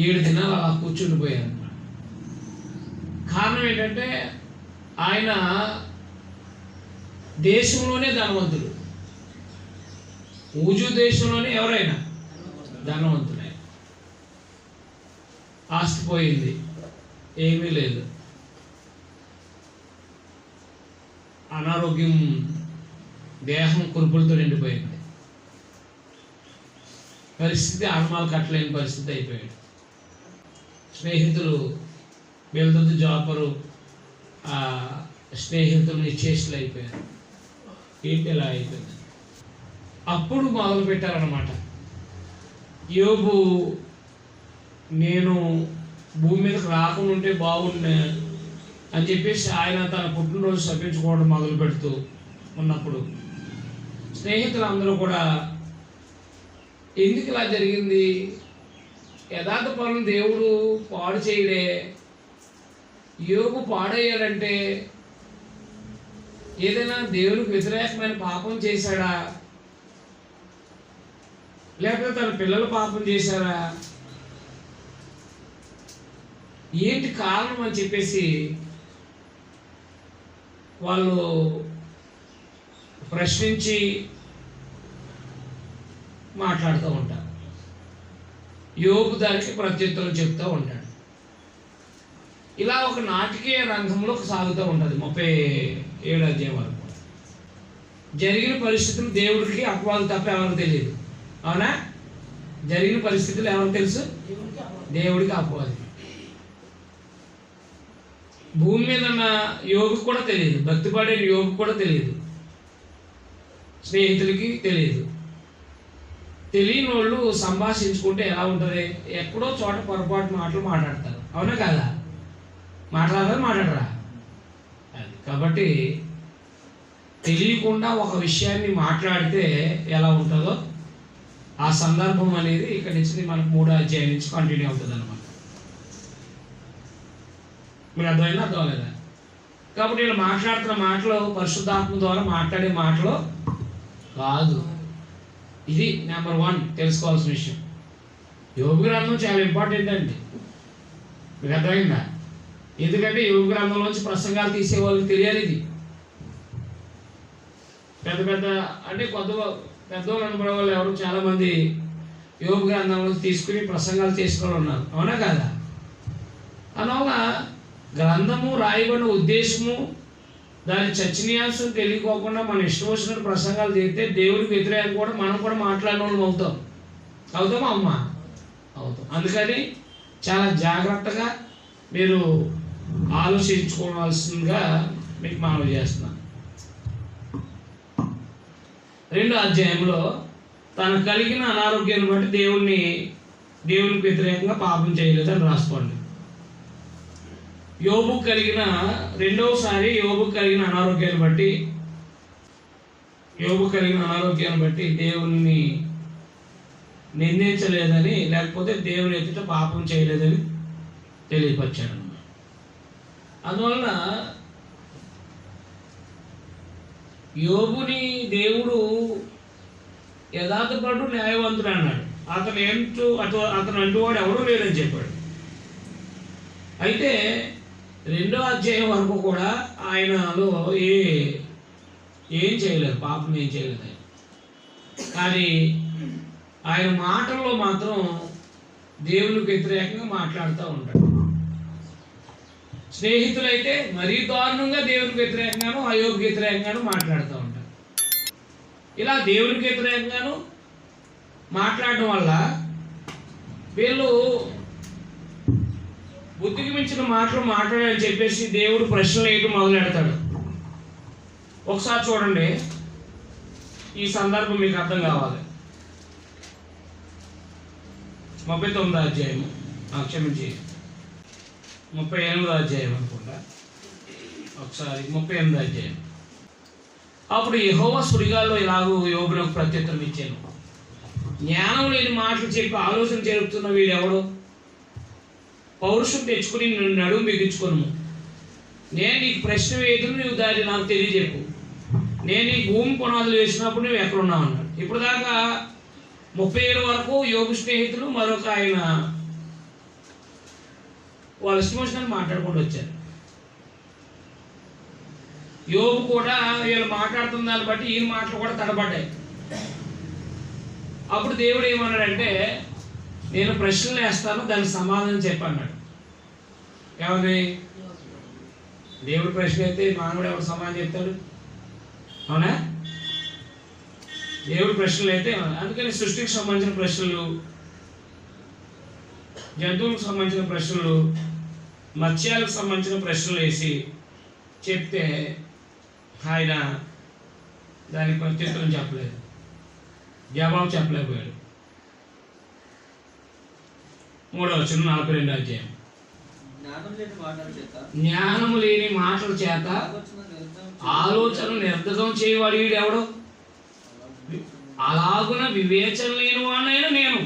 7 దినాలు అలా కూర్చుండిపోయారు. కారణం ఏంటంటే ఆయన దేశంలోనే ధనవంతుడు. ఊజు దేశంలోనే ఎవరైనా ధనవంతుడే. ఆస్తి పోయింది, ఏమీ లేదు, అనారోగ్యం, దేహం కురుపులతో నిండిపోయింది, పరిస్థితి ఆత్మాలు కట్టలేని పరిస్థితి అయిపోయాడు. స్నేహితులు బెల్దదు, జాఫరు స్నేహితులు నిశ్చేష్టులు అయిపోయారు. ఏంటి ఇలా అయిపోయింది? అప్పుడు మొదలు పెట్టారన్నమాట. యోబు నేను భూమి మీదకి రాకుండా ఉంటే బాగుండే అని చెప్పేసి ఆయన తన పుట్టినరోజు శపించుకోవడం మొదలు పెడుతూ ఉన్నప్పుడు స్నేహితులు అందరూ కూడా ఎందుకు ఇలా జరిగింది, యథార్థ పనులు దేవుడు పాడు చేయడే, యోబు పాడయ్యాడంటే ఏదైనా దేవుడికి వ్యతిరేకమైన పాపం చేశాడా, లేకపోతే తన పిల్లలు పాపం చేశారా, ఏంటి కారణం అని చెప్పేసి వాళ్ళు ప్రశ్నించి మాట్లాడుతూ ఉంటారు. యోబు దానికి ప్రత్యుత్తరం చెప్తూ ఉంటాడు. ఇలా ఒక నాటకీయ రంగంలో సాగుతూ ఉంటుంది 37 అధ్యాయం వరకు. జరిగిన పరిస్థితులు దేవుడికి అపవాదు తప్ప ఎవరికి తెలియదు. అవునా? జరిగిన పరిస్థితులు ఎవరికి తెలుసు? దేవుడికి అపవాది. భూమి మీద ఉన్న యోగుకు కూడా తెలియదు, భక్తి పడే యోగు కూడా తెలియదు, స్నేహితులకి తెలియదు. తెలియని వాళ్ళు సంభాషించుకుంటే ఎలా ఉంటుంది? ఎక్కడో చోట పొరపాటు మాటలు మాట్లాడతారు. అవునా కదా? మాట్లాడరా? అది కాబట్టి తెలియకుండా ఒక విషయాన్ని మాట్లాడితే ఎలా ఉంటుందో ఆ సందర్భం అనేది ఇక్కడ నుంచి మనకు 3వ అధ్యాయం నుంచి కంటిన్యూ అవుతుంది అన్నమాట. మీరు అర్థమైనా అర్థం లేదా? కాబట్టి వీళ్ళు మాట్లాడుతున్న మాటలు పరిశుద్ధాత్మ ద్వారా మాట్లాడే మాటలు కాదు. ఇది నెంబర్ 1 తెలుసుకోవాల్సిన విషయం. యోబు గ్రంథం చాలా ఇంపార్టెంట్ అండి. మీకు అర్థమైందా? ఎందుకంటే యోబు గ్రంథంలోంచి ప్రసంగాలు తీసే వాళ్ళకి తెలియాలి. ఇది పెద్ద అంటే పెద్దవాళ్ళు అనుకునే వాళ్ళు ఎవరు చాలామంది యోబు గ్రంథంలో తీసుకుని ప్రసంగాలు చేసుకొని ఉన్నారు. అవునా కాదా? అందువల్ల గ్రంథము రాయబడిన ఉద్దేశము, దాని చర్చనీయాంశం తెలియకోకుండా మన ఇష్టం వచ్చినట్టు ప్రసంగాలు చేస్తే దేవుడికి వ్యతిరేకంగా కూడా మనం కూడా మాట్లాడిన వాళ్ళం అవుతామా అమ్మా? అవుతాం. అందుకని చాలా జాగ్రత్తగా మీరు ఆలోచించుకోవాల్సిందిగా మీకు మనవి చేస్తున్నాను. 2వ అధ్యాయంలో తను కలిగిన అనారోగ్యాన్ని బట్టి దేవునికి వ్యతిరేకంగా పాపం చేయలేదని రాసుకోండి. యోబు కలిగిన అనారోగ్యాన్ని బట్టి దేవుణ్ణి నిందించలేదని, లేకపోతే దేవుని ఎదుట పాపం చేయలేదని తెలియపరిచాడు. అందువలన యోబుని దేవుడు యథార్థపరుడు, న్యాయవంతుడు అన్నాడు. అతను అంటువాడు ఎవడూ లేదని చెప్పాడు. అయితే 2వ అధ్యాయం వరకు కూడా ఆయనలో ఏం చేయలేదు, పాపం ఏం చేయలేదు ఆయన. కానీ ఆయన మాటల్లో మాత్రం దేవునికి వ్యతిరేకంగా మాట్లాడుతూ ఉంటాడు. స్నేహితులైతే మరీ దారుణంగా దేవునికి వ్యతిరేకంగాను అయోగ్య వ్యతిరేకంగాను మాట్లాడుతూ ఉంటారు. ఇలా దేవునికి వ్యతిరేకంగాను మాట్లాడడం వల్ల వీళ్ళు బుద్ధికి మించిన మాటలు మాట్లాడాలని చెప్పేసి దేవుడు ప్రశ్నలు వేయడం మొదలెడతాడు. ఒకసారి చూడండి, ఈ సందర్భం మీకు అర్థం కావాలి. 39వ అధ్యాయము, క్షమించి 38వ అధ్యాయం అనుకుంటా, ఒకసారి 38వ అధ్యాయం. అప్పుడు యెహోవా సుడిగాల్లో ఇలాగూ యోబునకు ప్రత్యుత్తరం ఇచ్చాను, జ్ఞానం లేని మాటలు చెప్పి ఆలోచన జరుపుతున్న వీడెవడు? పౌరుషం తెచ్చుకుని నడుము బిగించుకొను. నేను నీకు ప్రశ్న వేయదును, నువ్వు దాన్ని నాకు తెలియజెప్పు. నేను ఈ భూమి పునాదులు వేసినప్పుడు నువ్వు ఎక్కడున్నావు అన్నాడు. ఇప్పుడు దాకా 37 వరకు యోబు స్నేహితులు మరొక ఆయన వాళ్ళ ఇష్టం మాట్లాడుకుంటూ వచ్చారు. యోబు కూడా వీళ్ళు మాట్లాడుతున్న దాన్ని బట్టి ఈయన మాటలు కూడా తడబడ్డాయి. అప్పుడు దేవుడు ఏమన్నాడంటే, నేను ప్రశ్నలు వేస్తాను, దానికి సమాధానం చెప్పన్నాడు. ఎవరిని? దేవుడు ప్రశ్న అయితే మానవుడు ఎవరు సమాధానం చెప్తాడు? అవునా? దేవుడు ప్రశ్నలు అయితే, అందుకని సృష్టికి సంబంధించిన ప్రశ్నలు, జంతువులకు సంబంధించిన ప్రశ్నలు, మత్స్యాలకు సంబంధించిన ప్రశ్నలు వేసి చెప్తే ఆయన దానికి ప్రత్యుత్తరం చెప్పలేదు, జవాబు చెప్పలేకపోయాడు. 3వ వచనం 42వ అధ్యాయం. జ్ఞానము లేని మాటల చేత ఆలోచన నిర్ధకం చేయవాడు వీడెవడు? అలాగున వివేచన లేని వాడినైనా నేను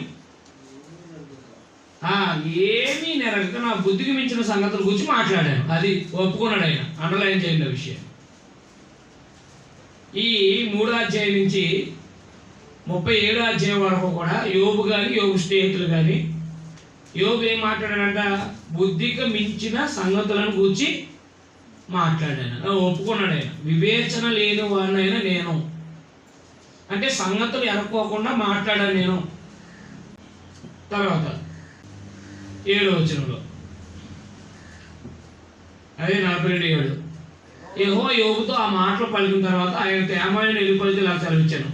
ఏమీ నెరగక నా బుద్ధికి మించిన సంగతుల గురించి మాట్లాడాను. అది ఒప్పుకున్నాడు ఆయన. అండర్లైన్ చేయండి ఆ విషయం. ఈ 3వ అధ్యాయం నుంచి 37వ అధ్యాయం వరకు కూడా యోబు కానీ యోబు స్నేహితులు కానీ యోబు ఏం మాట్లాడాడంట? బుద్ధికి మించిన సంగతులను గురించి మాట్లాడాను, ఒప్పుకున్నాడు ఆయన. వివేచన లేని వాడినైనా నేను, అంటే సంగతులు ఎరక్కోకుండా మాట్లాడాను నేను. తర్వాత 7వ వచనంలో, అదే 42:7, యెహోవా యోబుతో ఆ మాటలు పలికిన తర్వాత ఆయన తేమాయను ఎలుపలితో ఇలా సెలవిచ్చాను,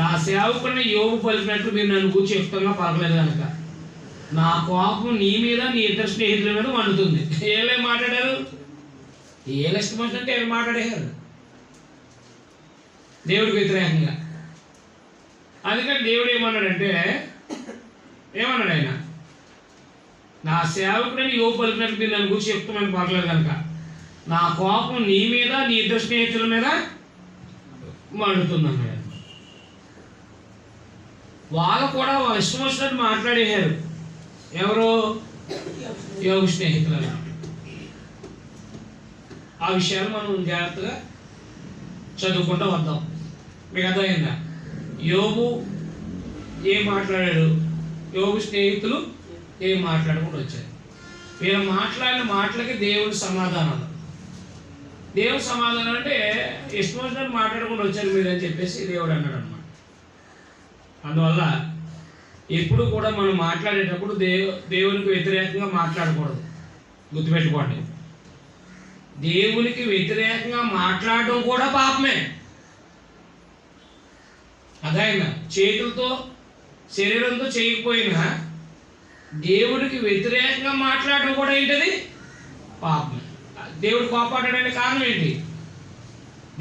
నా సేవకుడిని యోబు పలికినట్లు మీరు నన్ను గురించి చెప్తాగా పలకలేదు కనుక నా కోపం నీ మీద నీ ఇద్దరు స్నేహితుల మీద వండుతుంది. ఏలే మాట్లాడారు, ఏ ఇష్టం వచ్చినట్టే ఏమి మాట్లాడేశారు దేవుడికి వ్యతిరేకంగా. అందుకని దేవుడు ఏమన్నాడంటే, ఏమన్నాడు ఆయన? నా సేవకుడిని యోబు పలికినట్లు మీరు నన్ను గురించి చెప్తామని పర్లేదు కనుక నా కోపం నీ మీద నీ ఇద్దరు స్నేహితుల మీద మండుతుంది అన్నాడు. వాళ్ళు కూడా వాళ్ళ ఇష్టం వచ్చినట్టు మాట్లాడేశారు. ఎవరు? యోబు స్నేహితులు. ఆ విషయాలు మనం జాగ్రత్తగా చదువుకుంటూ వద్దాం. మీకు అర్థమైందా? యోబు ఏం మాట్లాడాడు, యోబు స్నేహితులు ఏం మాట్లాడుకుంటూ వచ్చారు. వీళ్ళు మాట్లాడిన మాటలకి దేవుడు సమాధానం. దేవుడు సమాధానం అంటే ఇష్టం వచ్చినట్టు మాట్లాడుకుంటూ వచ్చారు మీరు అని చెప్పేసి దేవుడు అన్నాడు అన్నమాట. అందువల్ల ఎప్పుడు కూడా మనం మాట్లాడేటప్పుడు దేవునికి వ్యతిరేకంగా మాట్లాడకూడదు. గుర్తుపెట్టుకోండి, దేవునికి వ్యతిరేకంగా మాట్లాడడం కూడా పాపమే. అదైనా చేతులతో శరీరంతో చేయకపోయినా దేవుడికి వ్యతిరేకంగా మాట్లాడడం కూడా ఏంటది? పాపమే. దేవుడు కోపాడడానికి కారణం ఏంటి?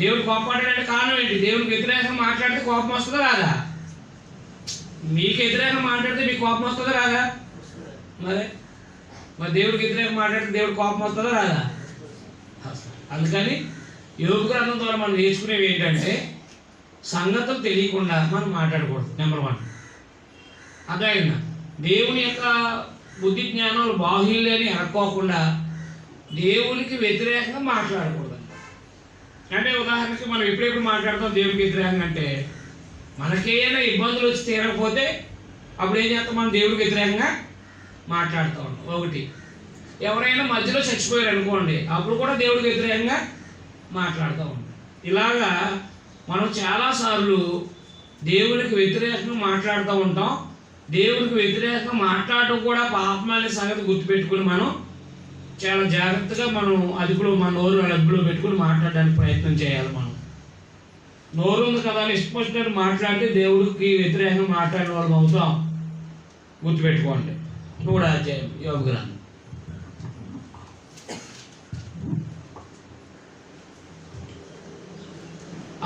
దేవుడు కోపాడడానికి కారణం ఏంటి? దేవుడికి వ్యతిరేకంగా మాట్లాడితే కోపం వస్తుందా రాదా? మీకు వ్యతిరేకంగా మాట్లాడితే మీకు కోపం వస్తుందా రాదా? మరి దేవుడికి వ్యతిరేకంగా మాట్లాడితే దేవుడు కోపం వస్తుందా రాదా? అందుకని యోబు గ్రంథం ద్వారా మనం నేర్చుకునేవి ఏంటంటే, సంగతులు తెలియకుండా మనం మాట్లాడకూడదు. నెంబర్ 1. అదైనా దేవుని యొక్క బుద్ధి జ్ఞానాలు బాహుల్యాన్ని ఎరక్కోకుండా దేవునికి వ్యతిరేకంగా మాట్లాడకూడదు. అంటే ఉదాహరణకి మనం ఎప్పుడెప్పుడు మాట్లాడతాం దేవునికి వ్యతిరేకంగా అంటే, మనకేమైనా ఇబ్బందులు వచ్చి తీరకపోతే అప్పుడు ఏం చేస్తాం, మనం దేవుడికి వ్యతిరేకంగా మాట్లాడుతూ ఉంటాం. ఒకటి, ఎవరైనా మధ్యలో చచ్చిపోయారు అనుకోండి, అప్పుడు కూడా దేవుడికి వ్యతిరేకంగా మాట్లాడుతూ ఉంటాం. ఇలాగా మనం చాలాసార్లు దేవునికి వ్యతిరేకంగా మాట్లాడుతూ ఉంటాం. దేవుడికి వ్యతిరేకంగా మాట్లాడటం కూడా పాపం అనే సంగతి గుర్తుపెట్టుకుని మనం చాలా జాగ్రత్తగా మనం అదుపులో, మన నోరు అదుపులో పెట్టుకుని మాట్లాడడానికి ప్రయత్నం చేయాలి. మనం నోరు ఉంది కదా అని ఇష్టపడినట్టు మాట్లాడితే దేవుడికి వ్యతిరేకంగా మాట్లాడిన వాళ్ళం అవుతాం. గుర్తుపెట్టుకోండి. 3వ అధ్యాయం యోబు గ్రంథం.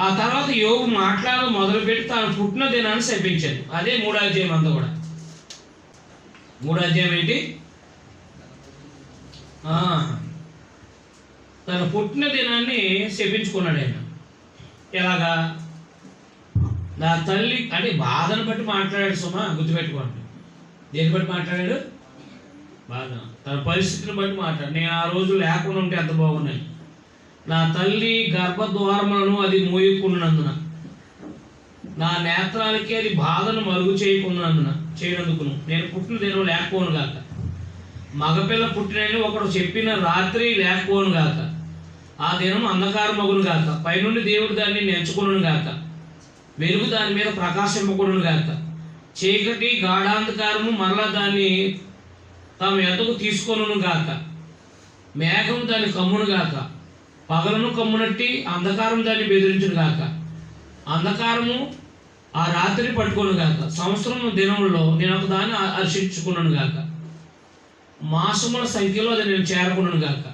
ఆ తర్వాత యోబు మాట్లాడ మొదలుపెట్టి తాను పుట్టిన దినాన్ని శపించాడు. అదే 3వ అధ్యాయం అంతా కూడా. 3వ అధ్యాయం ఏంటి? తన పుట్టిన దినాన్ని శపించుకున్నాడు ఆయన. ఎలాగా? నా తల్లి అంటే బాధను బట్టి మాట్లాడాడు. సుమా గుర్తుపెట్టుకోండి. దేని బట్టి మాట్లాడాడు? బాధ. తన పరిస్థితిని బట్టి మాట్లాడు. నేను ఆ రోజు లేకుండా ఉంటే ఎంత బాగున్నాయి. నా తల్లి గర్భద్వారములను అది మోయకున్నందున, నా నేత్రాలకి అది బాధను మరుగు చేయనందుకును నేను పుట్టిన దినం లేకపోను గాక. మగపిల్ల పుట్టినని ఒకడు చెప్పిన రాత్రి లేకపోను గాక. ఆ దినం అంధకారం మగును గాక. పైనుండి దేవుడు దాన్ని నెంచుకును గాక. వెలుగు దాని మీద ప్రకాశింపకును గాక. చీకటి గాఢాంధకారము మరలా దాన్ని తమ ఎద్దకు తీసుకొను గాక. మేఘం దాన్ని కమ్మును గాక. పగలను కమ్మునట్టి అంధకారం దాన్ని బెదిరించును గాక. అంధకారము ఆ రాత్రి పట్టుకొను గాక. సంవత్సరం దినముల్లో నేను ఒక దాన్ని హర్షించుకున్నాను గాక. మాసముల సంఖ్యలో అది నేను చేరకున్నాను గాక.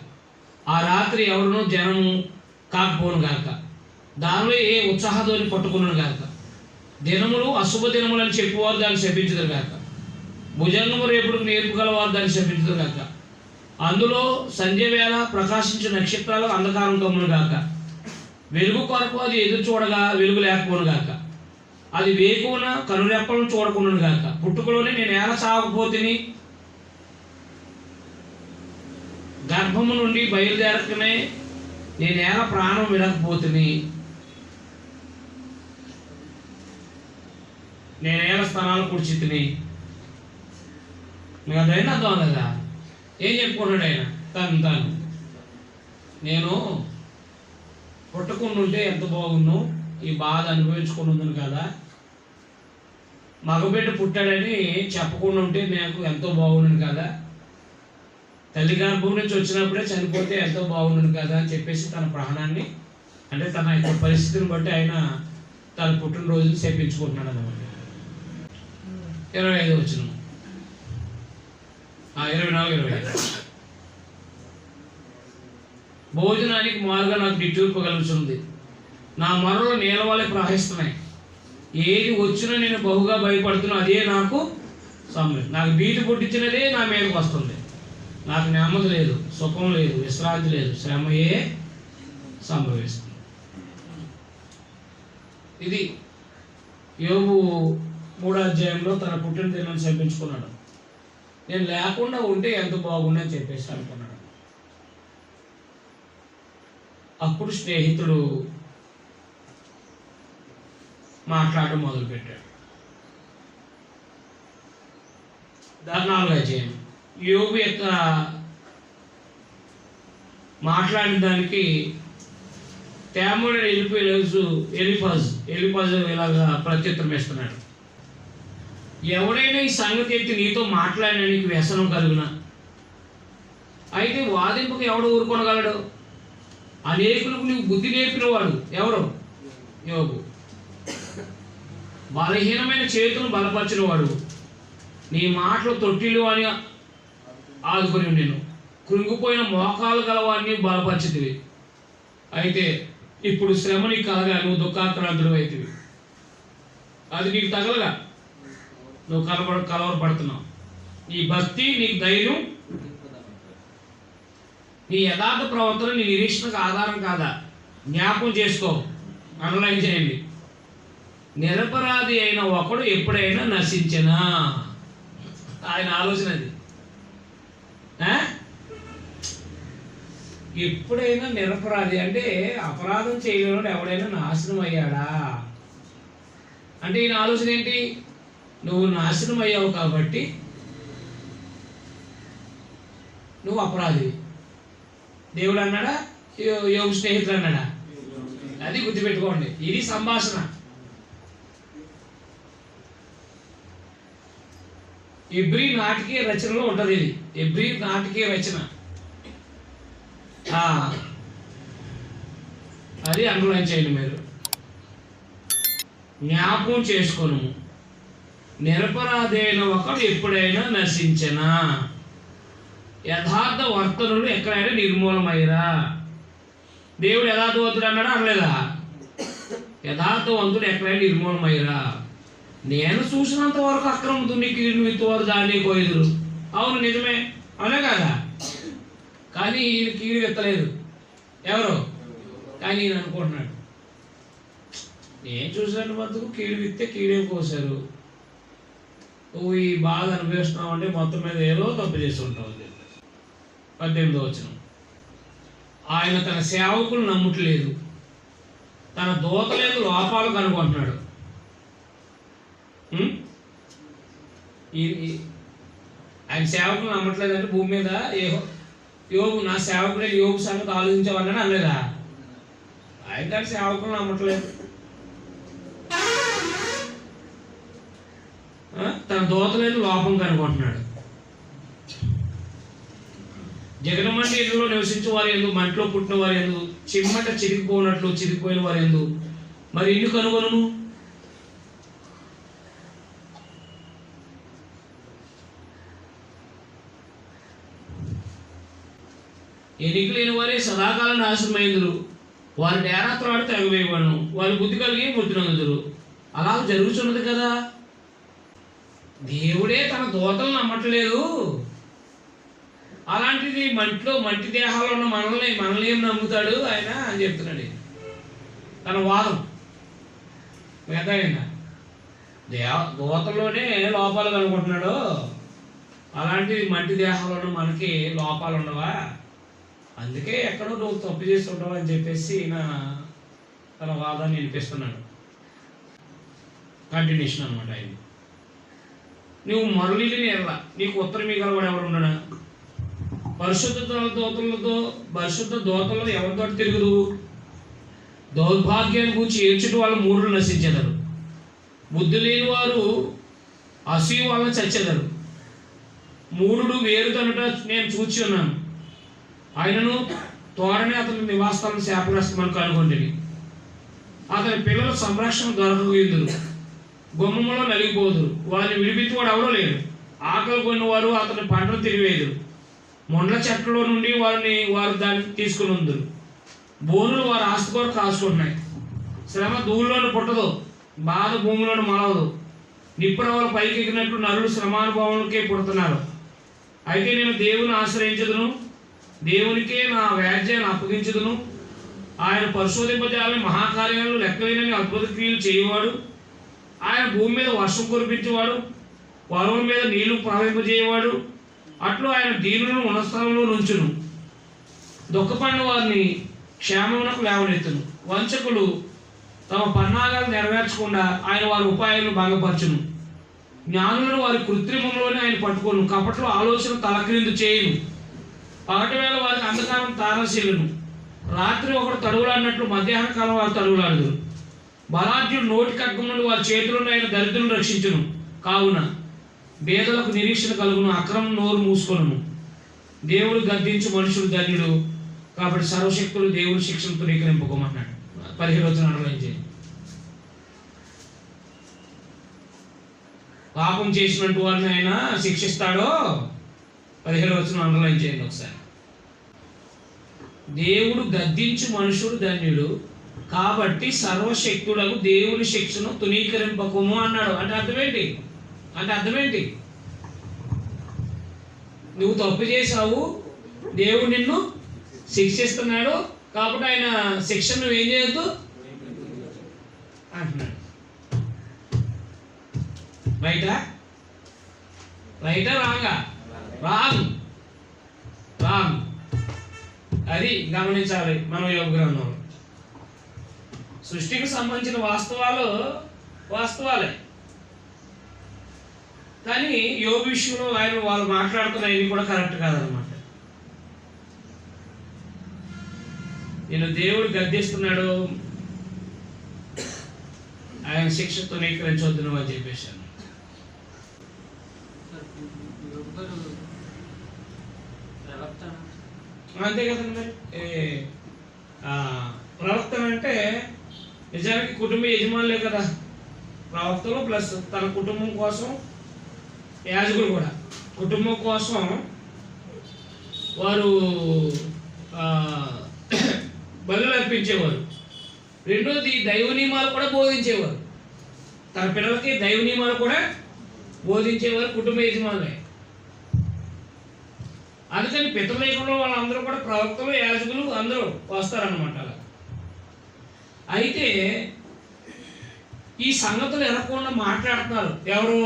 ఆ రాత్రి ఎవరినో జనము కాకపోను గాక. దానిలో ఏ ఉత్సాహధ్వని పట్టుకున్నాను గాక. దినములు అశుభ దినములు అని చెప్పువారు దాన్ని శపించదురు గాక. భుజంగము రేపుడు నేర్పు గలవారు దాన్ని శపించదురు గాక. అందులో సంధ్య వేళ ప్రకాశించే నక్షత్రాలు అంధకారం కమ్మును గాక. వెలుగు కొరకు అది ఎదురు చూడగా వెలుగు లేకపోను గాక. అది వేకున కనురెప్పలను చూడకున్నాను గాక. పుట్టుకలోనే నేను ఎలా సాగపోతిని, గర్భము నుండి బయలుదేరకనే నేను ఎలా ప్రాణం విడకపోతుని, నేను ఏళ్ళ స్థానాలు కూర్చితిని. మీకు అదైనా అర్థం కదా. ఏం చెప్పుకున్నాడు ఆయన? తాను నేను పుట్టకుండా ఉంటే ఎంత బాగున్ను, ఈ బాధ అనుభవించుకుని ఉందని కదా. మగబిడ్డ పుట్టాడని చెప్పకుండా ఉంటే నాకు ఎంతో బాగున్నాను కదా. తల్లి గర్భం నుంచి వచ్చినప్పుడే చనిపోతే ఎంతో బాగున్నాను కదా అని చెప్పేసి తన ప్రాణాన్ని, అంటే తన యొక్క పరిస్థితిని బట్టి ఆయన తన పుట్టినరోజుని చేపించుకుంటున్నాడు అన్నమాట. 25 వచనం, 24-25. భోజనానికి మారుగా నాకు నిట్టూర్పు కలుగుతుంది. నా మొరలు నీళ్ళ వల్లే ప్రవహిస్తున్నాయి. ఏది వచ్చినా నేను బహుగా భయపడుతున్నా, అదే నాకు సమయం. నాకు భీతి పుట్టించినదే నా మీదకి వస్తుంది. నాకు నెమ్మది లేదు, సుఖం లేదు, విశ్రాంతి లేదు, శ్రమయే సంభవిస్తుంది. ఇది యోబు 3వ అధ్యాయంలో తన పుట్టిన దినాన్ని శపించుకున్నాడు. నేను లేకుండా ఉంటే ఎంత బాగుండని చెప్పేసి అనుకున్నాడు. అప్పుడు స్నేహితుడు మాట్లాడడం మొదలుపెట్టాడు. 4వ అధ్యాయం యోబు యొక్క మాట్లాడిన దానికి తేముడు ఎలిఫాజు ఇలాగా ప్రత్యుత్తరం ఇస్తున్నాడు. ఎవడైనా ఈ సంగతి ఎత్తి నీతో మాట్లాడిన నీకు వ్యసనం కలుగునా, అయితే వాదింపుకు ఎవడు ఊరుకొనగలడు? అనేకులకు నీవు బుద్ధి నేర్పినవాడు ఎవరు? యోబు. బలహీనమైన చేతులను బలపరిచిన వాడు, నీ మాటలు తొట్టిలు అని ఆదుకొని నేను కృంగిపోయిన మోకాలు గలవాడిని బలపరిచితివి. అయితే ఇప్పుడు శ్రమ నీకు కలగా నువ్వు దుఃఖాక్రాంతుడు అవుతుంది. అది నీకు తగలగా నువ్వు కలవరపడుతున్నావు. నీ భక్తి నీకు ధైర్యం, నీ యథార్థ ప్రవర్తన నీ నిరీక్షణకు ఆధారం కాదా? జ్ఞాపకం చేసుకో, అండర్లైన్ చేయండి. నిరపరాధి అయిన ఒకడు ఎప్పుడైనా నశించినా, ఆయన ఆలోచన అది. ఎప్పుడైనా నిరపరాధి అంటే అపరాధం చేయడం ఎవడైనా నాశనం అయ్యాడా అంటే ఈయన ఆలోచన ఏంటి? నువ్వు నాశనం అయ్యావు కాబట్టి నువ్వు అపరాధి. దేవుడు అన్నాడా, యోగు స్నేహితుడు అన్నాడా? అది గుర్తుపెట్టుకోండి. ఇది సంభాషణ. ఎబ్రీ నాటకీయ రచనలో ఉంటుంది ఇది. ఎబ్రీ నాటకీయ రచన అది అండర్లైన్ చేయండి మీరు. జ్ఞాపకం చేసుకోను, నిరపరాధైన ఒకడు ఎప్పుడైనా నశించనా, యథార్థ వర్తనులు ఎక్కడైనా నిర్మూలమైరా. దేవుడు యథార్థవంతుడు అన్నాడా అనలేదా? యథార్థవంతుడు ఎక్కడైనా నిర్మూలమైరా. నేను చూసినంత వరకు అక్రమం దున్ని కీడు విత్తువారు దాన్ని కోయదురు. అవును, నిజమే, అవునే కదా. కానీ ఈయన కీడు విత్తలేదు ఎవరు, కానీ ఈయన అనుకుంటున్నాడు నేను చూసినట్టు మటుకు కీడు విత్తే కీడే కోసారు, నువ్వు ఈ బాధ అనుభవిస్తున్నావు అంటే మొత్తం మీద ఏదో తప్పు చేసి ఉంటావు. 18వ వచనం, ఆయన తన సేవకులు నమ్మట్లేదు, తన దూతలేదు లోపాలు కనుగొంటున్నాడు. ఆయన సేవకులు నమ్మట్లేదంటే భూమి మీద యోగు నా సేవకులే యోగు సంగతి ఆలోచించేవాళ్ళని అనలేదా? ఆయన తన సేవకులు నమ్మట్లేదు, తన దూతలేదు లోపం కనుగొంటున్నాడు. జగన్మంటి ఇళ్ళలో నివసించే వారు ఎందు, మంటలో పుట్టిన వారు ఎందు, చిమ్మట చిరిగిపోయినట్లు చిరిగిపోయిన వారు ఎందు మరి ఇల్లు కనుగొను. ఎన్నిక లేని వారే సదాకాలం నాశనమైందురు, వారి డేరాత్రాడు తెగవేయబడును, వారి బుద్ధి కలిగి మృతునందురు. అలా జరుగుతున్నది కదా. దేవుడే తన దూతలు నమ్మట్లేదు, అలాంటిది మట్టి దేహాలు ఉన్న మనల్ని ఏం నమ్ముతాడు ఆయన అని చెప్తున్నాడు తన వాదం. దూతల్లోనే లోపాలు కనుకుంటున్నాడు, అలాంటి మట్టి దేహాలు ఉన్న మనకి లోపాలు ఉండవా? అందుకే ఎక్కడో నువ్వు తప్పు చేసి ఉంటావు అని చెప్పేసి తన వాదాన్ని వినిపిస్తున్నాడు. కంటిన్యూషన్ అనమాట ఆయన. నువ్వు మరలిని ఎల్ల నీకు ఉత్తరం మిగలవాడు ఎవరు ఉండడా? పరిశుద్ధ దూతలతో ఎవరితో తిరుగుదు? దౌర్భాగ్యాన్ని కూర్చి ఏడ్చుటి వాళ్ళు మూఢులు నశించెదరు, బుద్ధి లేని వారు అసూయ వలన చచ్చెదరు. మూఢుడు వేరుతనుట నేను చూచి ఉన్నాను, ఆయనను త్వరనే అతని నివాసాలను శాపగ్రస్తమని కనుగొంటిని. అతని పిల్లల సంరక్షణ దొరకగలుగుదురు, గుమ్మములో నలిగిపోదురు, వారిని విడిపించేవాడు ఎవరో లేడు. ఆకలి కొన్నవారు అతని పంటను తిరివేదురు, మొండ్ల చెట్లలో నుండి వారు దాన్ని తీసుకుని ఉందరు. బోనులు వారి ఆస్తి కొరకు కాసుకుంటున్నాయి. శ్రమ ధూళిలోని పుట్టదు, బాధ భూమిలోని మలవదు. నిప్పురవలు పైకి ఎగినట్లు నరులు శ్రమానుభవంలోకే పుడుతున్నారు. అయితే నేను దేవుని ఆశ్రయించదును, దేవునికే నా వ్యాజ్యాన్ని అప్పగించదును. ఆయన పరిశోధింపజాలని మహాకార్యాలను లెక్కలేనని అద్భుత క్రియలు చేయవాడు. ఆయన భూమి మీద వర్షం కురిపించేవాడు, పర్వతం మీద నీళ్లు ప్రవహింపజేయవాడు. అట్లు ఆయన దీనులను ఉన్నస్థలంలో నుంచును, దుఃఖపడిన వారిని క్షేమమునకు లేవనెత్తును. వంచకులు తమ పన్నాగాలు నెరవేర్చకుండా ఆయన వారి ఉపాయాలను భంగపరచును. జ్ఞానులను వారి కృత్రిమంలోనే ఆయన పట్టుకోను, కపట్లో ఆలోచన తలక్రిందు చేయను. పగటి వేళ వారికి అంధకారం తారశీలను, రాత్రి ఒకడు తడువులాడినట్లు మధ్యాహ్న కాలం వారు తడువులాడదు. బలాఢ్యుడు నోటి ఖడ్గం నుండి వారి చేతులను ఆయన దరిద్రులను రక్షించును. కావున పేదలకు నిరీక్షణ కలుగును, అక్రమం నోరు మూసుకొను. దేవుడు గద్దించు మనుషుడు ధన్యుడు, కాబట్టి సర్వశక్తులు దేవుడి శిక్షణతో నీకరింపుకోమన్నాడు. 15వ వచనం అండర్లైన్ చేయండి. పాపం చేసినట్టు వారిని ఆయన శిక్షిస్తాడో 15వ వచనం అండర్లైన్ చేయండి ఒకసారి. దేవుడు గద్దించు మనుషుడు ధన్యుడు, కాబట్టి సర్వశక్తులకు దేవుని శిక్షను తునీకరింపకము అన్నాడు. అంటే అర్థమేంటి? నువ్వు తప్పు చేసావు, దేవుడు నిన్ను శిక్షిస్తున్నాడు, కాబట్టి ఆయన శిక్షను నువ్వేం చేయొద్దు అంటున్నాడు. రైటా రాంగా? రాంగ్. అది గమనించాలి మనం యోగ గ్రంథంలో. సృష్టికి సంబంధించిన వాస్తవాలే, కానీ యోబు విషయంలో వాళ్ళు మాట్లాడుతున్నవి కూడా కరెక్ట్ కాదనమాట. నేను దేవుడు గద్దిస్తున్నాడు, ఆయన శిక్షతో నీకరించొద్దును అని చెప్పేశాను. అంతే కదండి. మరి ప్రవక్తన అంటే నిజానికి కుటుంబ యజమానులే కదా ప్రవక్తలు, ప్లస్ తన కుటుంబం కోసం యాజకులు కూడా. కుటుంబం కోసం వారు బలులు అర్పించేవారు. రెండోది దైవ నియమాలు కూడా బోధించేవారు. తన పిల్లలకి దైవ నియమాలు కూడా బోధించేవారు కుటుంబ యజమానులే. అందుకని పితృలేఖంలో వాళ్ళందరూ కూడా ప్రవక్తలు, యాజకులు అందరూ వస్తారన్నమాట. అలా అయితే ఈ సంగతులు ఎనకుండా మాట్లాడుతున్నారు ఎవరు?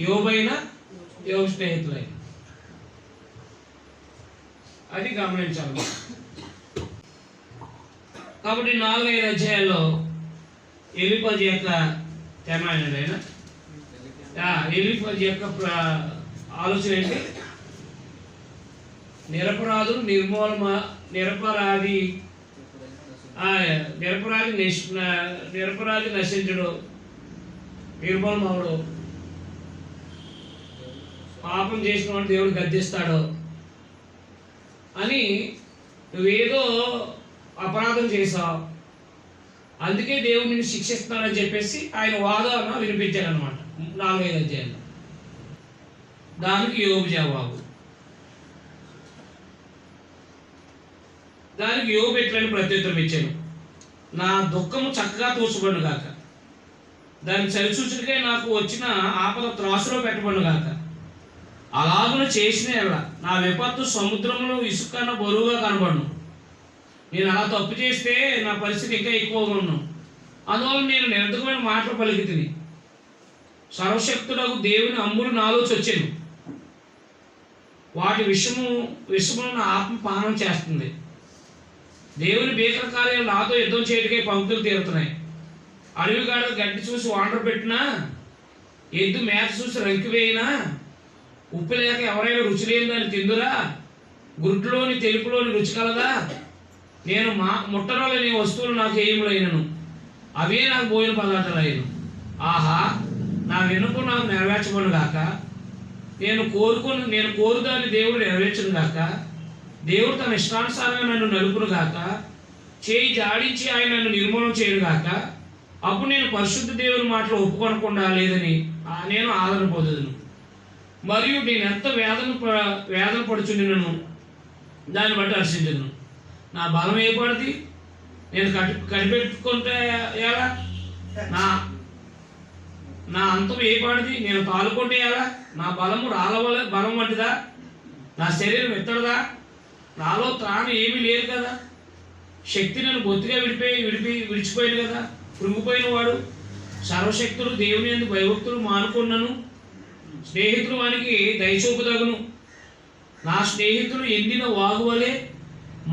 యోబైనా యోబు స్నేహితులైన. అది గమనించాలి. కాబట్టి 4-5 అధ్యాయాల్లో ఎలీఫజు యొక్క తెమాయనైనా ఎలీఫజు యొక్క ఆలోచన ఏంటి? నిరపరాధులు నిరపరాధి నశించడు, నిర్మూలమవుడు, పాపం చేసిన వాడు దేవుడు గద్దిస్తాడు అని నువ్వేదో అపరాధం చేసావు, అందుకే దేవుడు నిన్ను శిక్షిస్తున్నాడని చెప్పేసి ఆయన వాదన వినిపించారనమాట 4-5 అధ్యాయాలు. దానికి యోబు జవాబు. దానికి యోబు ఎట్లని ప్రత్యుత్తరం ఇచ్చాను. నా దుఃఖము చక్కగా తోచుబడును గాక, దాని చలిసూచుడికై నాకు వచ్చిన ఆపద త్రాసులో పెట్టబడును గాక. అలాగున చేసిన ఎవడ నా విపత్తు సముద్రంలో ఇసుకన్న బరువుగా కనబడును. నేను అలా తప్పు చేస్తే నా పరిస్థితి ఇంకా ఎక్కువగా ఉన్నాను. అందువల్ల నేను నిరర్ధకమైన మాటలు పలికి తిని సర్వశక్తుడకు దేవుని అంబులు నాలో చొచ్చాను. వాటి విషమును నా ఆత్మ పానం చేస్తుంది. దేవుని భీకర కార్యాలు నాతో యుద్ధం చేయటకే పంక్తులు తీరుతున్నాయి. అడవిగాడ గడ్డి చూసి వాంటర్ పెట్టినా, ఎద్దు మేత చూసి రంకి వేయినా, ఉప్పు లేక ఎవరైనా రుచి లేని దాన్ని తిందురా, గుడ్లోని తెలుపులోని రుచి కలదా, నేను ముట్టరాలని వస్తువులు నాకు ఏములైనను, అవే నాకు భోజన పదార్థాలు అయిను. ఆహా, నా వెనుక నాకు నెరవేర్చబడును గాక, నేను కోరుదాన్ని దేవుడు నెరవేర్చును గాక. దేవుడు తన ఇష్టానుసారంగా నన్ను నలుపును గాక, చేయి జాడించి ఆయన నన్ను నిర్మూలన చేయను గాక. అప్పుడు నేను పరిశుద్ధ దేవుని మాటలు ఒప్పుకొనకుండా లేదని నేను ఆదరణ పొందుదును. మరియు నేను ఎంత వేదన పడుచున్నాను దాన్ని బట్టి హర్షించను. నా బలం ఏ పడిది? నేను కనిపెట్టుకుంటే ఎలా? నా అంతం ఏ పాడిది? నేను తాలుకుంటే ఎలా? నా బలము రాళ్ళ బలం వంటిదా? నా శరీరం ఎత్తడదా? నాలో త్రాణం ఏమీ లేదు కదా. శక్తి నన్ను బొత్తిగా విడిచిపోయింది కదా. కృంగిపోయిన వాడు సర్వశక్తులు దేవుని యందు భయభక్తులు మానుకున్నాను. స్నేహితులు వానికి దయచూపుదగును. నా స్నేహితులు ఎండిన వాగు వలె,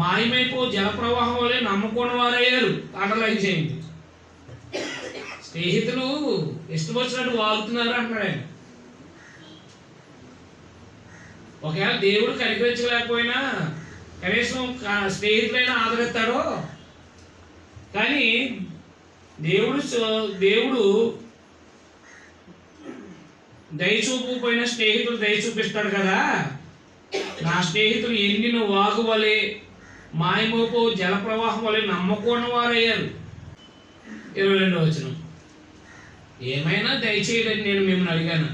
మాయమైపో జలప్రవాహం వలె నమ్మకున్న వారయ్యారు. అండర్లైన్ చేయండి. స్నేహితులు ఇష్టం వచ్చినట్టు వాగుతున్నారు అంటాడు ఆయన. ఒకవేళ దేవుడు కనికరించలేకపోయినా కనీసం స్నేహితులైనా ఆదరిస్తాడో. కానీ దేవుడు దయచూపుపోయిన స్నేహితులు దయ చూపిస్తాడు కదా. నా స్నేహితులు ఎండిన వాగు వలె, మాయమోపో జలప్రవాహం వలె నమ్మకున్న వారయ్యారు. 22వ వచనం. ఏమైనా దయచేయదని నేను మిమ్మల్ని అడిగాను.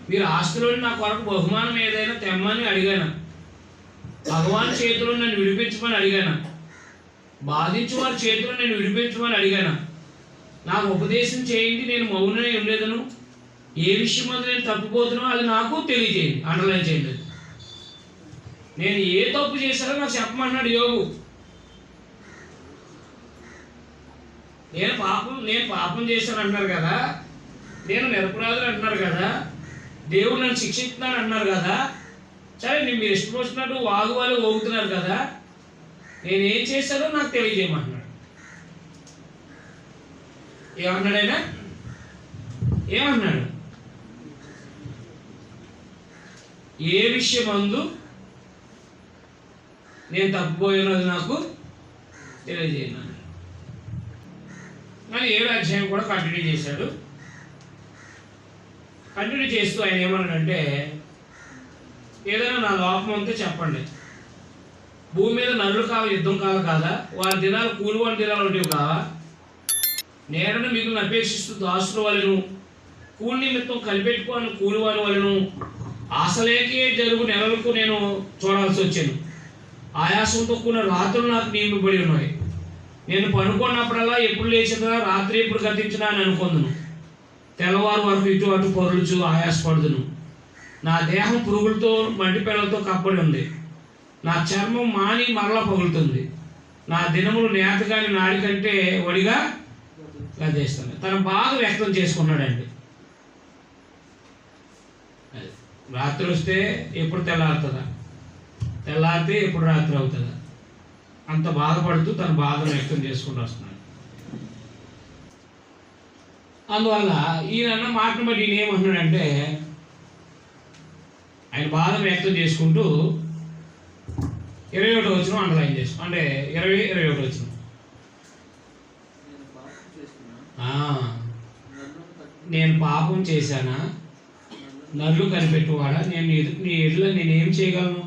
మీరు ఆస్తులోని నా కొరకు బహుమానం ఏదైనా తెమ్మని అడిగాను. భగవాన్ చేతిలో నన్ను విడిపించమని అడిగాను. బాధించు వారి చేతిలో నేను విడిపించమని అడిగాను. నాకు ఉపదేశం చేయండి, నేను మౌనమే ఉండేదను. ఏ విషయం వల్ల నేను తప్పిపోతున్నా అది నాకు తెలియజేయండి. అండర్లైన్ చేయండి. నేను ఏ తప్పు చేశానో నాకు చెప్పమన్నాడు యోబు. నేను పాపం చేశాను అంటున్నారు కదా, నేను నిరపరాధులు అంటున్నారు కదా, దేవుడు నన్ను శిక్షిస్తున్నాడు అంటున్నారు కదా. సరే, మీరు ఇష్టపడుతున్నట్టు వాగు వాళ్ళు ఊగుతున్నారు కదా, నేనేం చేశానో నాకు తెలియజేయమంటున్నాడు. ఏమన్నాడైనా ఏమన్నాడు? ఏ విషయమందు నేను తప్పిపోయినది నాకు తెలియజేయను. కానీ 7వ అధ్యాయం కూడా కంటిన్యూ చేశాడు. కంటిన్యూ చేస్తూ ఆయన ఏమన్నాడంటే, ఏదైనా నా లోపం ఉంటే చెప్పండి. భూమి మీద నరులు కావాలి, యుద్ధం కావాలి కాదా? వారి దినాలు కూలివారి దినాలు ఒకటి కావా? నేడను మీకు అపేక్షిస్తూ దాసుల వలెను, కూలి నిమిత్తం కలిపెట్టుకోని కూలివారి వలెను ఆశలేకే జరుగు నెలలకు నేను చూడాల్సి వచ్చాను. ఆయాసంతో కూడిన రాత్రులు నాకు నియమింపబడి ఉన్నాయి. నేను పనుకున్నప్పుడల్లా ఎప్పుడు లేచినా, రాత్రి ఎప్పుడు గతించినా అని అనుకుందును. తెల్లవారు వరకు ఇటు అటు పొరులుచు ఆయాసపడుదును. నా దేహం పురుగులతో మట్టి పిల్లలతో కప్పబడి ఉంది. నా చర్మం మాని మరలా పగులుతుంది. నా దినములు నేతగాని నాడి కంటే వడిగా గదేస్తాను. తన బాధ వ్యక్తం చేసుకున్నాడండి. రాత్రి వస్తే ఎప్పుడు తెల్లారుతుందా, తెల్లారితే ఎప్పుడు రాత్రి అవుతుందా, అంత బాధపడుతూ తన బాధను వ్యక్తం చేసుకుంటూ వస్తున్నాడు. అందువల్ల ఈయన మాటను బట్టి ఈయన ఏమంటున్నాడంటే, ఆయన బాధను వ్యక్తం చేసుకుంటూ 21వ వచనం అండర్లైన్ చేస్తాం. అంటే 21వ వచనం, నేను పాపం చేశానా, నల్లు కనిపెట్టువాడా, నేను నీ ఎదుట నేనేం చేయగలను?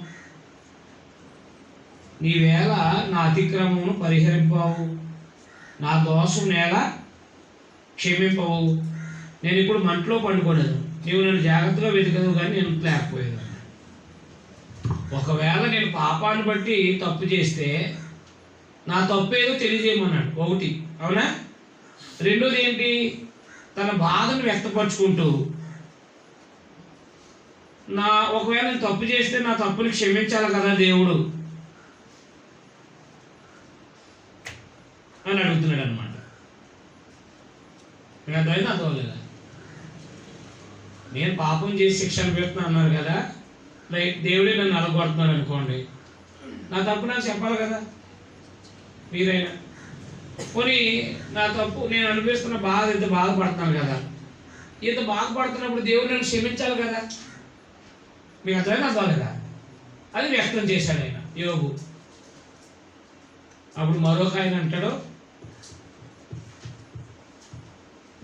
నీవేళ నా అతిక్రమమును పరిహరింపవు, నా దోషం నేల క్షమింపవు. నేను ఇప్పుడు మంటలో పండుకోలేదు, నీవు నన్ను జాగ్రత్తగా వెతకదు కానీ నేను లేకపోయేది. ఒకవేళ నేను పాపాన్ని బట్టి తప్పు చేస్తే నా తప్పు ఏదో తెలియజేయమన్నాడు. ఒకటి, అవునా? రెండోది ఏంటి? తన బాధను వ్యక్తపరుచుకుంటూ, ఒకవేళ నేను తప్పు చేస్తే నా తప్పుని క్షమించాలి కదా దేవుడు అని అడుగుతున్నాడు అనమాట. అర్థమైంది? అర్థమలేదా? నేను పాపం చేసి శిక్ష అనుభవిస్తున్నా అన్నారు కదా, రైట్, దేవుడే నన్ను అలగొడుతున్నాడు అనుకోండి, నా తప్పు నాకు చెప్పాలి కదా మీరైనా. పోనీ నా తప్పు నేను అనిపిస్తున్న బాధ, ఇంత బాధపడుతున్నాను కదా, ఇంత బాధపడుతున్నప్పుడు దేవుడు నన్ను క్షమించాలి కదా. మీకు అర్థమైనా అర్థం? అది వ్యక్తం చేశాడు ఆయన, యోబు. అప్పుడు మరొక ఆయన అంటాడు,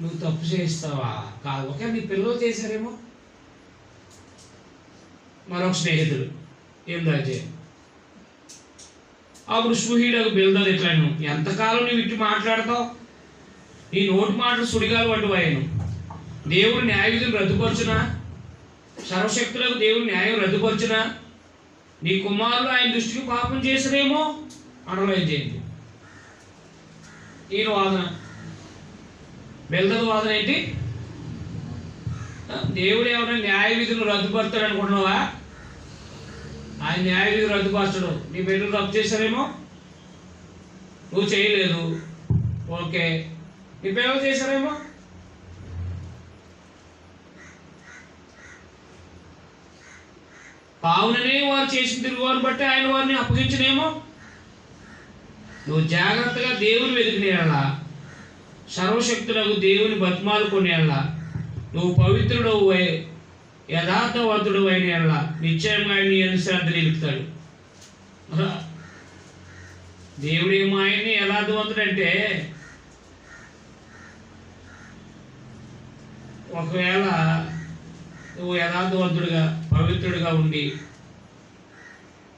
నువ్వు తప్పు చేస్తావా? కాదు, ఓకే, నీ పిల్లలు చేశారేమో. మరొక స్నేహితుడు ఏం దాచే, అప్పుడు సూహీడకు బిల్దదు ఎట్లాను, ఎంతకాలం నువ్వు ఇటు మాట్లాడతావు? నీ నోటి మాటలు సుడిగాలు వంటి వాయను. దేవుడు న్యాయ విధులు రద్దుపరచునా? సర్వశక్తులకు దేవుడు న్యాయం రద్దుపరచునా? నీ కుమారులు ఆయన దృష్టికి పాపం చేసినేమో. అండర్లైన్ చేయండి. ఈయన వాదన, బెల్దదు వాదన ఏంటి? దేవుడు ఏమైనా న్యాయ విధులు రద్దుపరుతాడు అనుకుంటున్నావా? ఆయన న్యాయ విధులు రద్దుపరచడు. నీ బిడ్డలు తప్పు చేశారేమో, నువ్వు చేయలేదు, ఓకే. నీ పిల్లలు చేశారేమో, కావుననే వారు చేసిన తిరుగువారిని బట్టి ఆయన వారిని అప్పగించనేమో. నువ్వు జాగ్రత్తగా దేవుని వెతికినేలా, సర్వశక్తులకు దేవుని బతిమాలు కొనేలా, నువ్వు పవిత్రుడు యథార్థవంతుడు అయిన ఎడల నిశ్చయంగా నీ అనుశ్రద్ధ నిలుపుతాడు. దేవుడేమో ఆయన్ని యథార్థవంతుడు అంటే, ఒకవేళ నువ్వు యథార్థవంతుడిగా పవిత్రుడిగా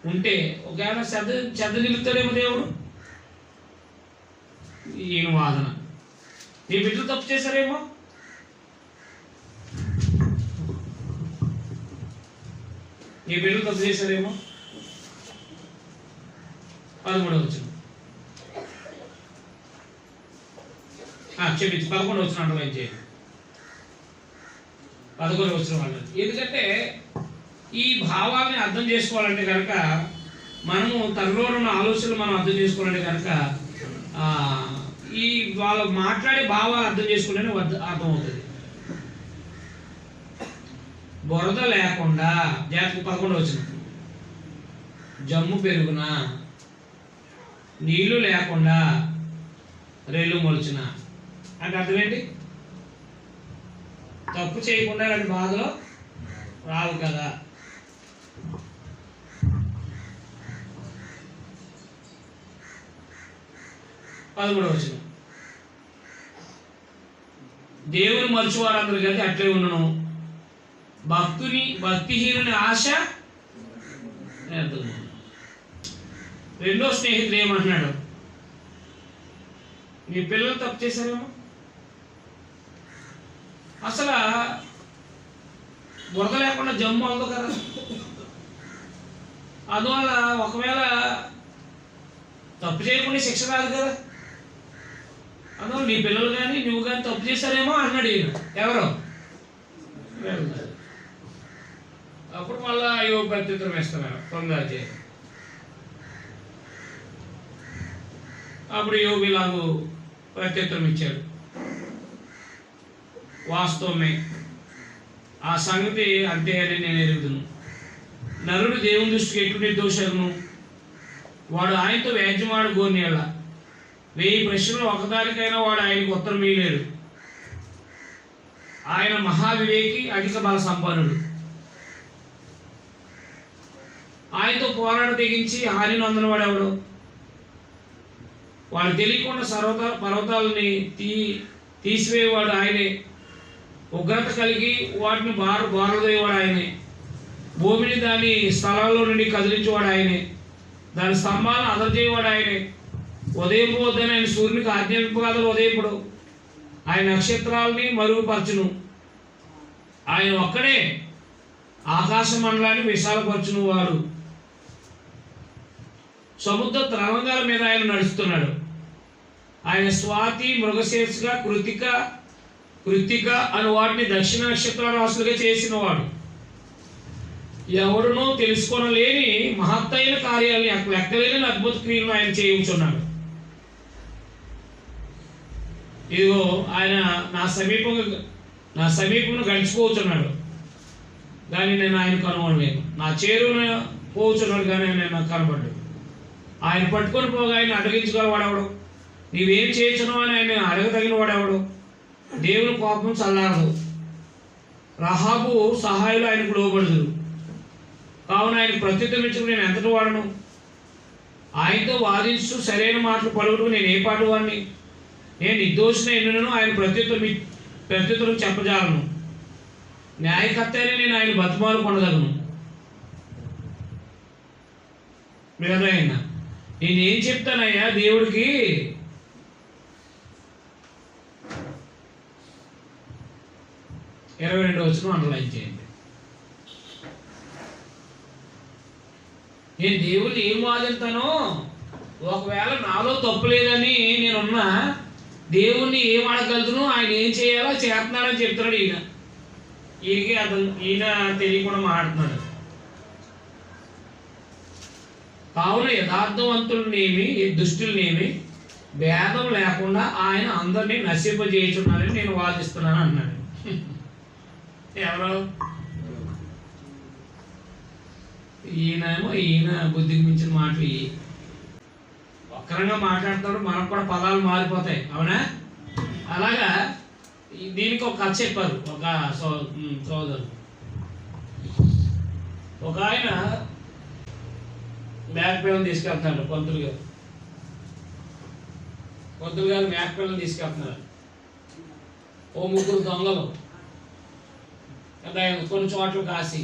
ఉంటే ఒకవేళ శ్రద్ధ నిలుపుతాడేమో దేవుడు. ఈయన వాదన, నీ బిడ్డలు తప్పు చేశారేమో, నీ బిడ్డలు తప్పు చేశారేమో. 13వ వచనం, క్షమించి 11వ వచనం అండర్లైన్ చేయండి. 11వ వచనం వాళ్ళు, ఎందుకంటే ఈ భావాన్ని అర్థం చేసుకోవాలంటే కనుక, మనము తనలో ఉన్న ఆలోచనలు మనం అర్థం చేసుకోవాలంటే కనుక, ఈ వాళ్ళు మాట్లాడే భావాలు అర్థం చేసుకుంటేనే అర్థమవుతుంది. బురద లేకుండా, జాగ్రత్త 11వ వచనం, జమ్ము పెరుగున, నీళ్లు లేకుండా రెల్లు మొలిచిన అంటే అర్థం ఏంటి? తప్పు చేయకుండా ఇలాంటి బాధలు రావు కదా. పదమూడవ వచనం, దేవుని మరచువారందరూ కలిసి అట్లే ఉండను, భక్తిహీనుని ఆశ నేర్చుకున్నాను. రెండో స్నేహితుడు ఏమంటున్నాడు, మీ పిల్లలు తప్పు చేశారేమో, అసలు బురద లేకుండా జమ్ము అవ్వదు కదా, అందువల్ల ఒకవేళ తప్పు చేయకుండా శిక్ష రాదు కదా, అందువల్ల నీ పిల్లలు కానీ నువ్వు కానీ తప్పు చేశారేమో అన్నాడు ఈయన. ఎవరో అప్పుడు మళ్ళా యోగ ప్రత్యుత్తరం ఇస్తున్నారు తొందర. అప్పుడు యోగి ఇలాగూ ప్రత్యుత్తరం ఇచ్చాడు, వాస్తవమే, ఆ సంగతి అంతే అని నేను ఎరుగుదును. నరుడు దేవుని దృష్టికి ఎటు నిర్దోషను, వాడు ఆయనతో వ్యాజ్యమాడు గోర్నేళ్ళ 1000 ప్రశ్నలు ఒకదానికైనా వాడు ఆయనకు ఉత్తరం ఇయ్యలేడు. ఆయన మహావివేకి, అధిక బల సంపన్నుడు. ఆయనతో పోరాట తెగించి హాని నొందని వాడు ఎవడు? వాడు తెలియకుండా పర్వతాలని తీసివేవాడు ఆయనే. ఉగ్రత కలిగి వాటిని బారదోయేవాడు ఆయనే. భూమిని దాని స్థలాల్లో నుండి కదిలించేవాడు ఆయనే. దాని స్తంభాలను అదరచేయవాడు ఆయనే. ఉదయం పోద్దని ఆయన సూర్యునికి ఆజ్ఞాపింపగలరు ఉదయపుడు. ఆయన నక్షత్రాలని మరుగుపరచును. ఆయన ఒక్కడే ఆకాశ మండలాన్ని విశాలపరచును. వాడు సముద్ర తరంగాల మీద ఆయన నడుస్తున్నాడు. ఆయన స్వాతి, మృగశీర్షిక, కృతిక అను వాటిని దక్షిణ నక్షత్ర రాశులుగా చేసిన వాడు. ఎవడునూ తెలుసుకోనలేని మహత్తైన కార్యాలని, లెక్కలేని అద్భుత క్రియలను ఆయన చేయించున్నాడు. ఇదిగో ఆయన నా సమీపమును గడిచిపోతున్నాడు, కానీ నేను ఆయన కనుగొనలేను. నా చేరువును పోచున్నాడు, కానీ నేను నాకు కనబడ్డాడు. ఆయన పట్టుకొని పోగా ఆయన అడగించగలవాడెవడు? నీవేం చేస్తున్నావు అని ఆయన అడగదగిన వాడెవడు? దేవుని కోపం చల్లారదు, రహాబు సహాయులు ఆయనకు లోబడదురు. కావున ఆయన ప్రత్యుత్తమించుకు నేను ఎంతటి వాడను? ఆయనతో వాదించు సరైన మాటలు పలుకుటకు నేను ఏ పాటు వాడిని? నేను నిర్దోషిన ఎన్నును ఆయన ప్రత్యుత్తరం చెప్పజాలను. న్యాయకర్త అయినా నేను ఆయన బతిమాలు కొనదగను. మిగతాయన నేనేం చెప్తానయ్యా దేవుడికి? ఇరవై 22వ వచనం అండర్లైన్ చేయండి. నేను దేవుడిని ఏం వాదిస్తానో, ఒకవేళ నాలో తప్పు లేదని నేనున్నా దేవుణ్ణి ఏం అడగలుగుతాను, ఆయన ఏం చేయాలో చేస్తున్నాడని చెప్తున్నాడు ఈయన. ఈయన తెలియకుండా మాట్లాడుతున్నాడు. కావున యథార్థవంతులనేమి దుష్టులనేమి భేదం లేకుండా ఆయన అందరినీ నశింపజేయుచున్నారని నేను వాదిస్తున్నాను అన్నాడు. ఎవరు? ఈయన బుద్ధికి మించిన మాటలు వక్రంగా మాట్లాడతాడు, మనకు కూడా పదాలు మారిపోతాయి. అవునా? అలాగా దీనికి ఒక కథ చెప్పారు ఒక సోదరు. ఒక ఆయన మేకపిల్లని తీసుకెళ్తున్నాడు. పంతులు గారు మేకపిల్లని తీసుకెళ్తున్నారు. ఓ 3 దొంగలు కొన్ని చోట్ల కాసి,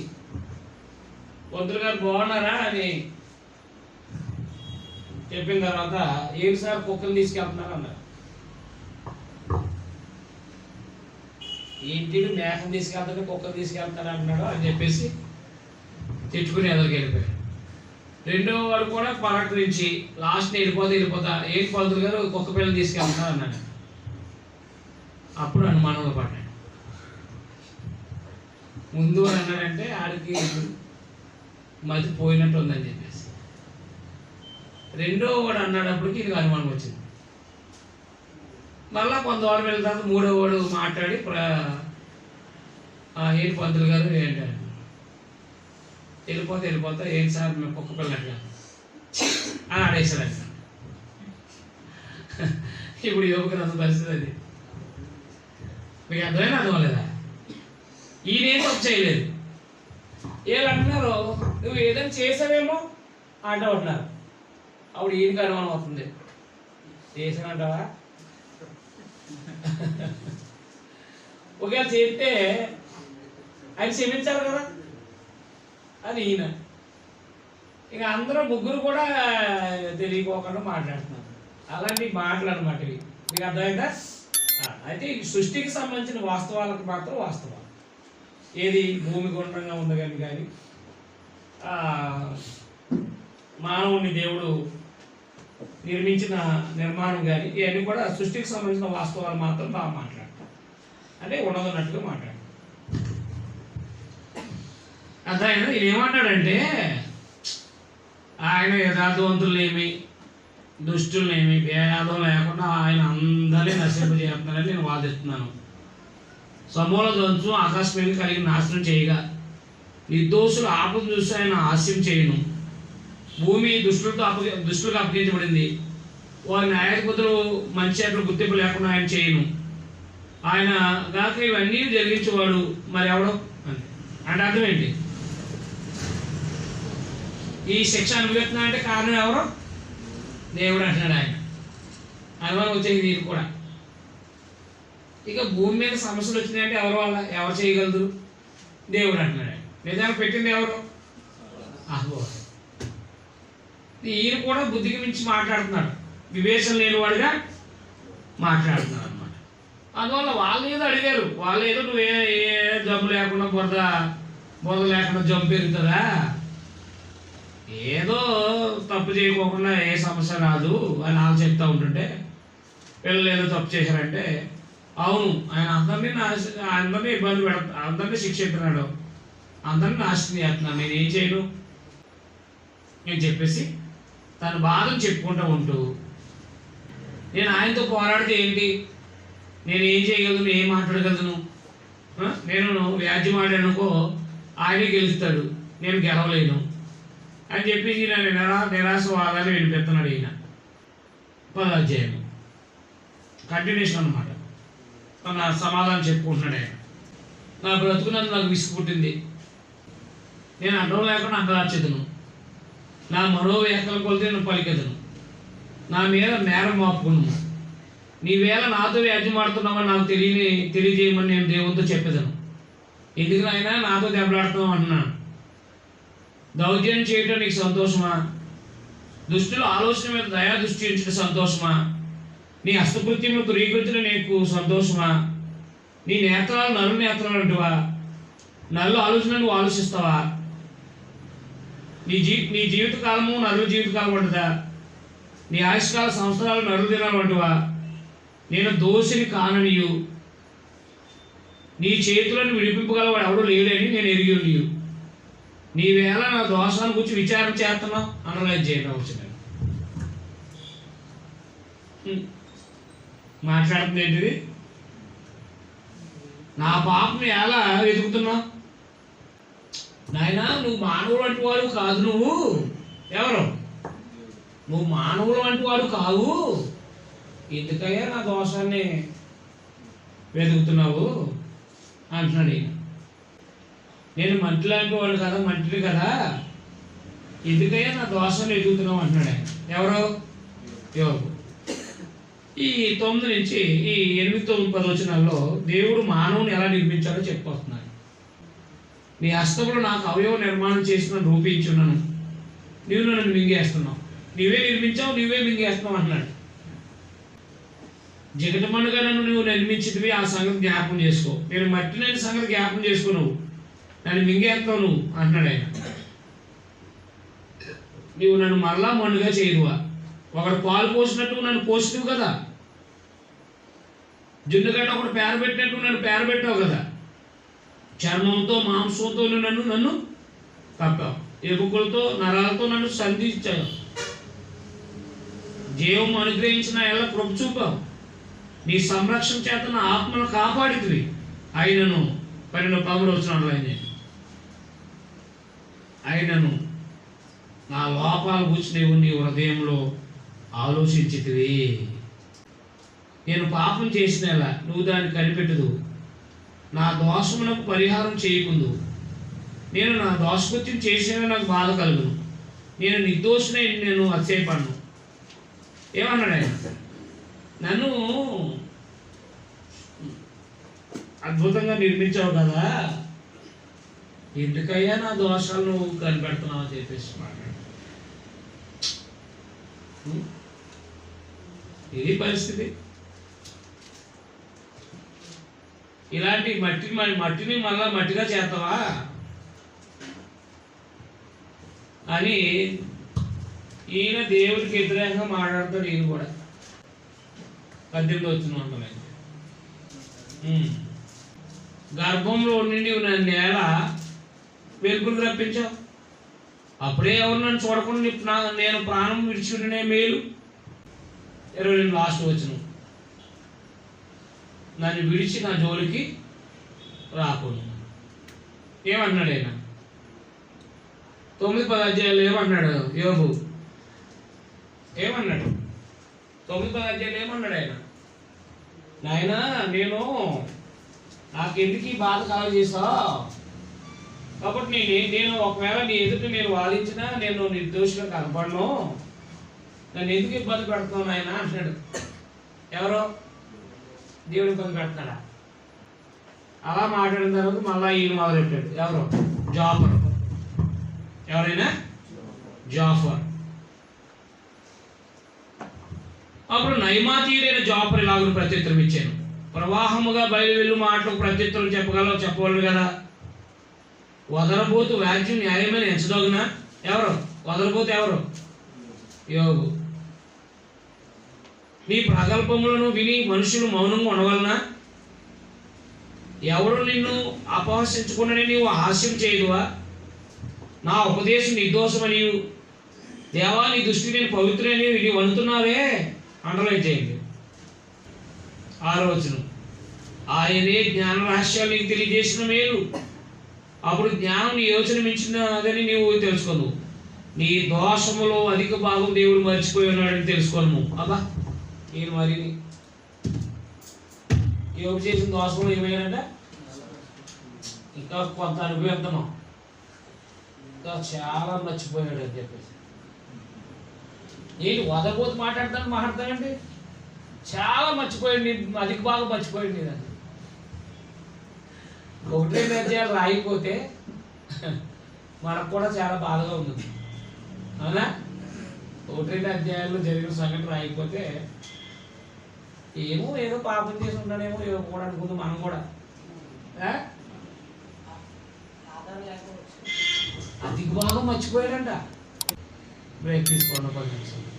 పంతులు గారు బాగున్నారా అని చెప్పిన తర్వాత, ఏంటి సార్ కుక్కలు తీసుకెళ్తున్నారు అన్నారు. ఏంటి మేకను తీసుకెళ్తాడు, కుక్కలు తీసుకెళ్తాడు అంటున్నాడు అని చెప్పేసి తిట్టుకుని ఎదురుకి వెళ్ళిపోయాడు. రెండో వాడు కూడా పలకరించి లాస్ట్ని వెళ్ళిపోతా ఏంటి పంతులు గారు కుక్క పిల్లలు తీసుకెళ్తున్నారు అన్నాడు. అప్పుడు అనుమానంలో పడ్డాడు. ముందు వాడు అన్నాడంటే ఆడికి మతి పోయినట్టు ఉందని చెప్పేసి, రెండో వాడు అన్నాడప్పటికి ఇది అనుమానం వచ్చింది. మళ్ళా కొంతవారం వెళ్ళిన తర్వాత 3వ వాడు మాట్లాడి ఏంటి పంతులు గారు ఏంటి వెళ్ళిపోతా ఏంటి సార్ మేము కుక్క పిల్లట్లా అని ఆడేసాడంట. ఇప్పుడు యువకులు అంత పరిస్థితి అది. మీకు అర్థమైనా అర్థం లేదా? ఈయనేం తప్పు చేయలేదు. వీళ్ళు అంటున్నారు నువ్వు ఏదైనా చేసావేమో అంటున్నారు. అప్పుడు ఈయనకి అనుమానం అవుతుంది, చేసానంటావా? ఒకవేళ చేస్తే ఆయన క్షమించాలి కదా అని ఈయన. ఇక అందరూ ముగ్గురు కూడా తెలియకోకుండా మాట్లాడుతున్నారు. అలాంటి మాటలు అనమాట ఇవి. మీకు అర్థమైందా? అయితే ఈ సృష్టికి సంబంధించిన వాస్తవాలకు మాత్రం వాస్తవాలు. ఏది భూమి గుండ్రంగా ఉంది కానీ మానవుని దేవుడు నిర్మించిన నిర్మాణం కానీ ఇవన్నీ కూడా సృష్టికి సంబంధించిన వాస్తవాలు మాత్రం బాగా మాట్లాడతాం. అంటే ఉన్నదన్నట్టుగా మాట్లాడతాం. అర్థమైనా ఈయన ఏమంటాడంటే ఆయన యథార్థవంతులనేమి దుష్టులనేమి భేదం లేకుండా ఆయన అందరినీ నశింపజేస్తున్నారని నేను వాదిస్తున్నాను. సమూల దంచు ఆకాశం కలిగి నాశనం చేయగా నిర్దోషులు ఆపద చూసి ఆయన హాస్యం చేయను. భూమి దుష్టులకు అప్పగించబడింది. వారి న్యాయాధిపతులు మంచి అట్లు గుర్తింపు లేకుండా ఆయన చేయను. ఆయన గాక ఇవన్నీ జరిగించేవాడు మరి ఎవడో అంటే అర్థం ఏంటి? ఈ శిక్ష అనుభవిస్తున్నా అంటే కారణం ఎవరు? దేవుడు అంటున్నాడు. ఆయన అనుమానం వచ్చేది నీకు కూడా. ఇక భూమి మీద సమస్యలు వచ్చినాయంటే ఎవరు చేయగలరు? దేవుడు అంటున్నాడు. నిజానికి పెట్టింది ఎవరు? ఈయన కూడా బుద్ధికి మించి మాట్లాడుతున్నాడు, వివేచన లేనివాడుగా మాట్లాడుతున్నాడు అనమాట. అందువల్ల వాళ్ళు ఏదో అడిగారు, వాళ్ళు ఏదో నువ్వు ఏ జబ్బు లేకుండా బురద లేకుండా జబ్బు పెరుగుతుందా, ఏదో తప్పు చేయకోకుండా ఏ సమస్య రాదు అని వాళ్ళు చెప్తూ ఉంటుంటే పిల్లలు ఏదో తప్పు చేశారంటే అవును ఆయన అందరినీ ఇబ్బంది అందరినీ శిక్షిస్తున్నాడు, అందరినీ నాశనం చేస్తున్నాను, నేను ఏం చేయను అని చెప్పేసి తన బాధను చెప్పుకుంటూ ఉంటూ నేను ఆయనతో పోరాడితే ఏంటి, నేను ఏం చేయగలను, ఏం మాట్లాడగలను, నేను వ్యాజ్యం ఆడానుకో ఆయనే గెలుస్తాడు, నేను గెలవలేను అని చెప్పేసి నిరాశవాదాన్ని వినిపిస్తున్నాడు ఈయన. 10వ అధ్యాయం కంటిన్యూషన్ అనమాట. తన సమాధానం చెప్పుకుంటున్నాడు ఆయన. నా బ్రతుకునందు నాకు విసుగు పుట్టింది, నేను అడ్డం లేకుండా అంగలార్చెదను, నా మనోవేకల కొలితే నేను పలికెదను, నా మీద నేరం మోపుకున్నాను, నీవేళ నాతో వ్యాజ్యం ఆడుతున్నామని నాకు తెలియజేయమని నేను దేవునితో చెప్పేదను. ఎందుకు నాయనా నాతో దెబ్బలాడుతున్నావు అంటున్నాను. దౌర్జన్యం చేయటం నీకు సంతోషమా? దుష్టుల ఆలోచన మీద దయా దృష్టి ఉంచడం సంతోషమా? నీ హస్తకృత్యంలో దురీకరించడం నీకు సంతోషమా? నీ నేత్రాలు నలు నేత్రాలు అంటువా? నల్లు ఆలోచన నువ్వు ఆలోచిస్తావా? నీ జీవితకాలము నలుగు జీవితకాలం అంటుదా? నీ ఆయుష్కాల సంవత్సరాలు నలుగు దినాలు అంటువా? నేను దోషిని కాననియు నీ చేతులను విడిపింపగలవాడు ఎవడో లేడని నేను ఎరిగి నీయు. నీవేళ నా దోషాన్ని గురించి విచారం చేస్తున్నావు అనలైజ్ చేయడం వచ్చింది. మాట్లాడుతుంది ఏంటిది? నా పాపని ఎలా వెతుకుతున్నావు నాయన? నువ్వు మానవుడు వంటి వాడు కాదు. నువ్వు ఎవరు? నువ్వు మానవుడు వంటి వాడు కావు. ఎందుకయ్యా నా దోషాన్ని వెతుకుతున్నావు అంటున్నాడు ఈయన. నేను మంటి లాంటి వాడు కదా, మంటిని కదా, ఎందుకయ్యా నా దోషాన్ని వెతుకుతున్నావు అంటున్నాడు ఆయన. ఎవరు? యోబు. ఈ 9 నుంచి ఈ 8, 9, 10 వచనాల్లో దేవుడు మానవుని ఎలా నిర్మించాడో చెప్పొస్తున్నాడు. నీ హస్తములు నాకు అవయవ నిర్మాణం చేసిన రూపించున్నాను, నీవు నన్ను మింగేస్తున్నావు, నీవే నిర్మించావు, నీవే మింగేస్తున్నావు అంటున్నాడు. జగటమనుగా నన్ను నువ్వు నిర్మించితివి, ఆ సంగతి జ్ఞాపకం చేసుకో. నేను మట్టినని సంగతి జ్ఞాపకం చేసుకో, నువ్వు నన్ను మింగేస్తావు నువ్వు అంటున్నాడు ఆయన. నీవు నన్ను మరలా మన్నుగా చేయదువా? ఒకడు పాలు పోసినట్టు నన్ను పోసినవు కదా, జున్నుగడ్డ ఒకడు పేరబెట్టినట్టు నన్ను పేరబెట్టావు కదా, చర్మంతో మాంసంతో నన్ను కప్పావు, ఎముకలతో నరాలతో నన్ను సంధించావు, జీవం అనుగ్రహించిన ఎలా కృప చూపావు, నీ సంరక్షణ చేత నా ఆత్మను కాపాడితివి. అయినను 12 వచనాలు అయినను నా లోపాల గురించి నీ హృదయంలో ఆలోచించితివి. నేను పాపం చేసినలా నువ్వు దాన్ని కనిపెట్టదు, నా దోషమునకు పరిహారం చేయకుందు. నేను నా దోషకృత్యం చేసిన నాకు బాధ కలుగును. నేను నిర్దోషినై నేను అతిశయపడను. ఏమన్నాడు ఆయన? నన్ను అద్భుతంగా నిర్మించావు కదా, ఎందుకయ్యా నా దోషాలు నువ్వు కనిపెడుతున్నావు అని చెప్పేసి మాట్లాడు. ఇది పరిస్థితి. ఇలాంటి మట్టిని మళ్ళా మట్టిగా చేస్తావా అని ఈయన దేవుడికి వ్యతిరేకంగా మాట్లాడతాడు. ఈయన కూడా 18 వచ్చిన ఉంటుంది. గర్భంలో నుండి నేల వెలుగులు రప్పించావు. అప్పుడే ఎవరు నన్ను చూడకుండా నేను ప్రాణం విడిచుండే మేలు. 22 లాస్ట్ వచ్చిన, నన్ను విడిచి నా జోలికి రాకుండా. ఏమన్నాడు ఆయన? 9-10 అధ్యాయాలు ఏమన్నాడు యోబు? ఏమన్నాడు? 9-10 అధ్యాయాలు ఏమన్నాడు ఆయన? నాయనా, నాకెందుకు ఈ బాధ కలగజేసావు? కాబట్టి నేను ఒకవేళ నీ ఎదుట నేను వాదించినా నేను నిర్దోషిగా కనపడను. నన్ను ఎందుకు ఇబ్బంది పెడుతున్నావు నాయన అంటున్నాడు. ఎవరో దేవుడు ఇబ్బంది పెడుతున్నాడా? అలా మాట్లాడిన తర్వాత మళ్ళా ఈయన మొదలెట్టాడు. ఎవరు? జాఫర్. ఎవరైనా? జాఫర్. అప్పుడు నయమాతీయుడైన జాఫర్ ఇలాగ ప్రత్యుత్తరం ఇచ్చాను. ప్రవాహముగా బయలువెళ్ళు మాటలకు ప్రత్యుత్తరం చెప్పగలరు కదా. వదలబోతు వ్యాజ్యం న్యాయమైన ఎంచదగునా? ఎవరు వదలబోతు? ఎవరు? యోబు. నీ ప్రగల్పములను విని మనుషులు మౌనంగా ఉండవలనా? ఎవరు నిన్ను అపహసించుకున్నని నీవు హాస్యం చేయదువా? నా ఉపదేశం నిర్దోషమని దేవా నీ దృష్టి నేను పవిత్రని నీవు అనుతున్నావే. అండర్లైన్ చేయండి. 6వ వచనం. ఆయనే జ్ఞాన రహస్యాలు నీకు తెలియజేసిన మేలు. అప్పుడు జ్ఞానం నీ యోచన మించినదని నీవు తెలుసుకోను. నీ దోషములో అధిక భాగం దేవుడు మర్చిపోయి ఉన్నాడని తెలుసుకోను. అబ్బా, ఈయన మరి యోగు చేసిన దోషంలో ఏమైనాడంట? ఇంకా కొంత అనుభవిద్దాం, ఇంకా చాలా మర్చిపోయాడు అని చెప్పేసి. నేను వదలబోతు మాట్లాడతానండి. చాలా మర్చిపోయింది, అధిక భాగం మర్చిపోయింది. నేను 1-2 అధ్యాయాలు రాయిపోతే మనకు కూడా చాలా బాధగా ఉంది. అవునా? 1-2 అధ్యాయాల్లో జరిగిన సంఘటన రాయిపోతే ఏదో పాపం చేసి ఉంటాడేమో కూడా అనుకుంది మనం కూడా. అధిక భాగం మర్చిపోయాడంట. బ్రేక్ తీసుకోండి 10 నిమిషాలు.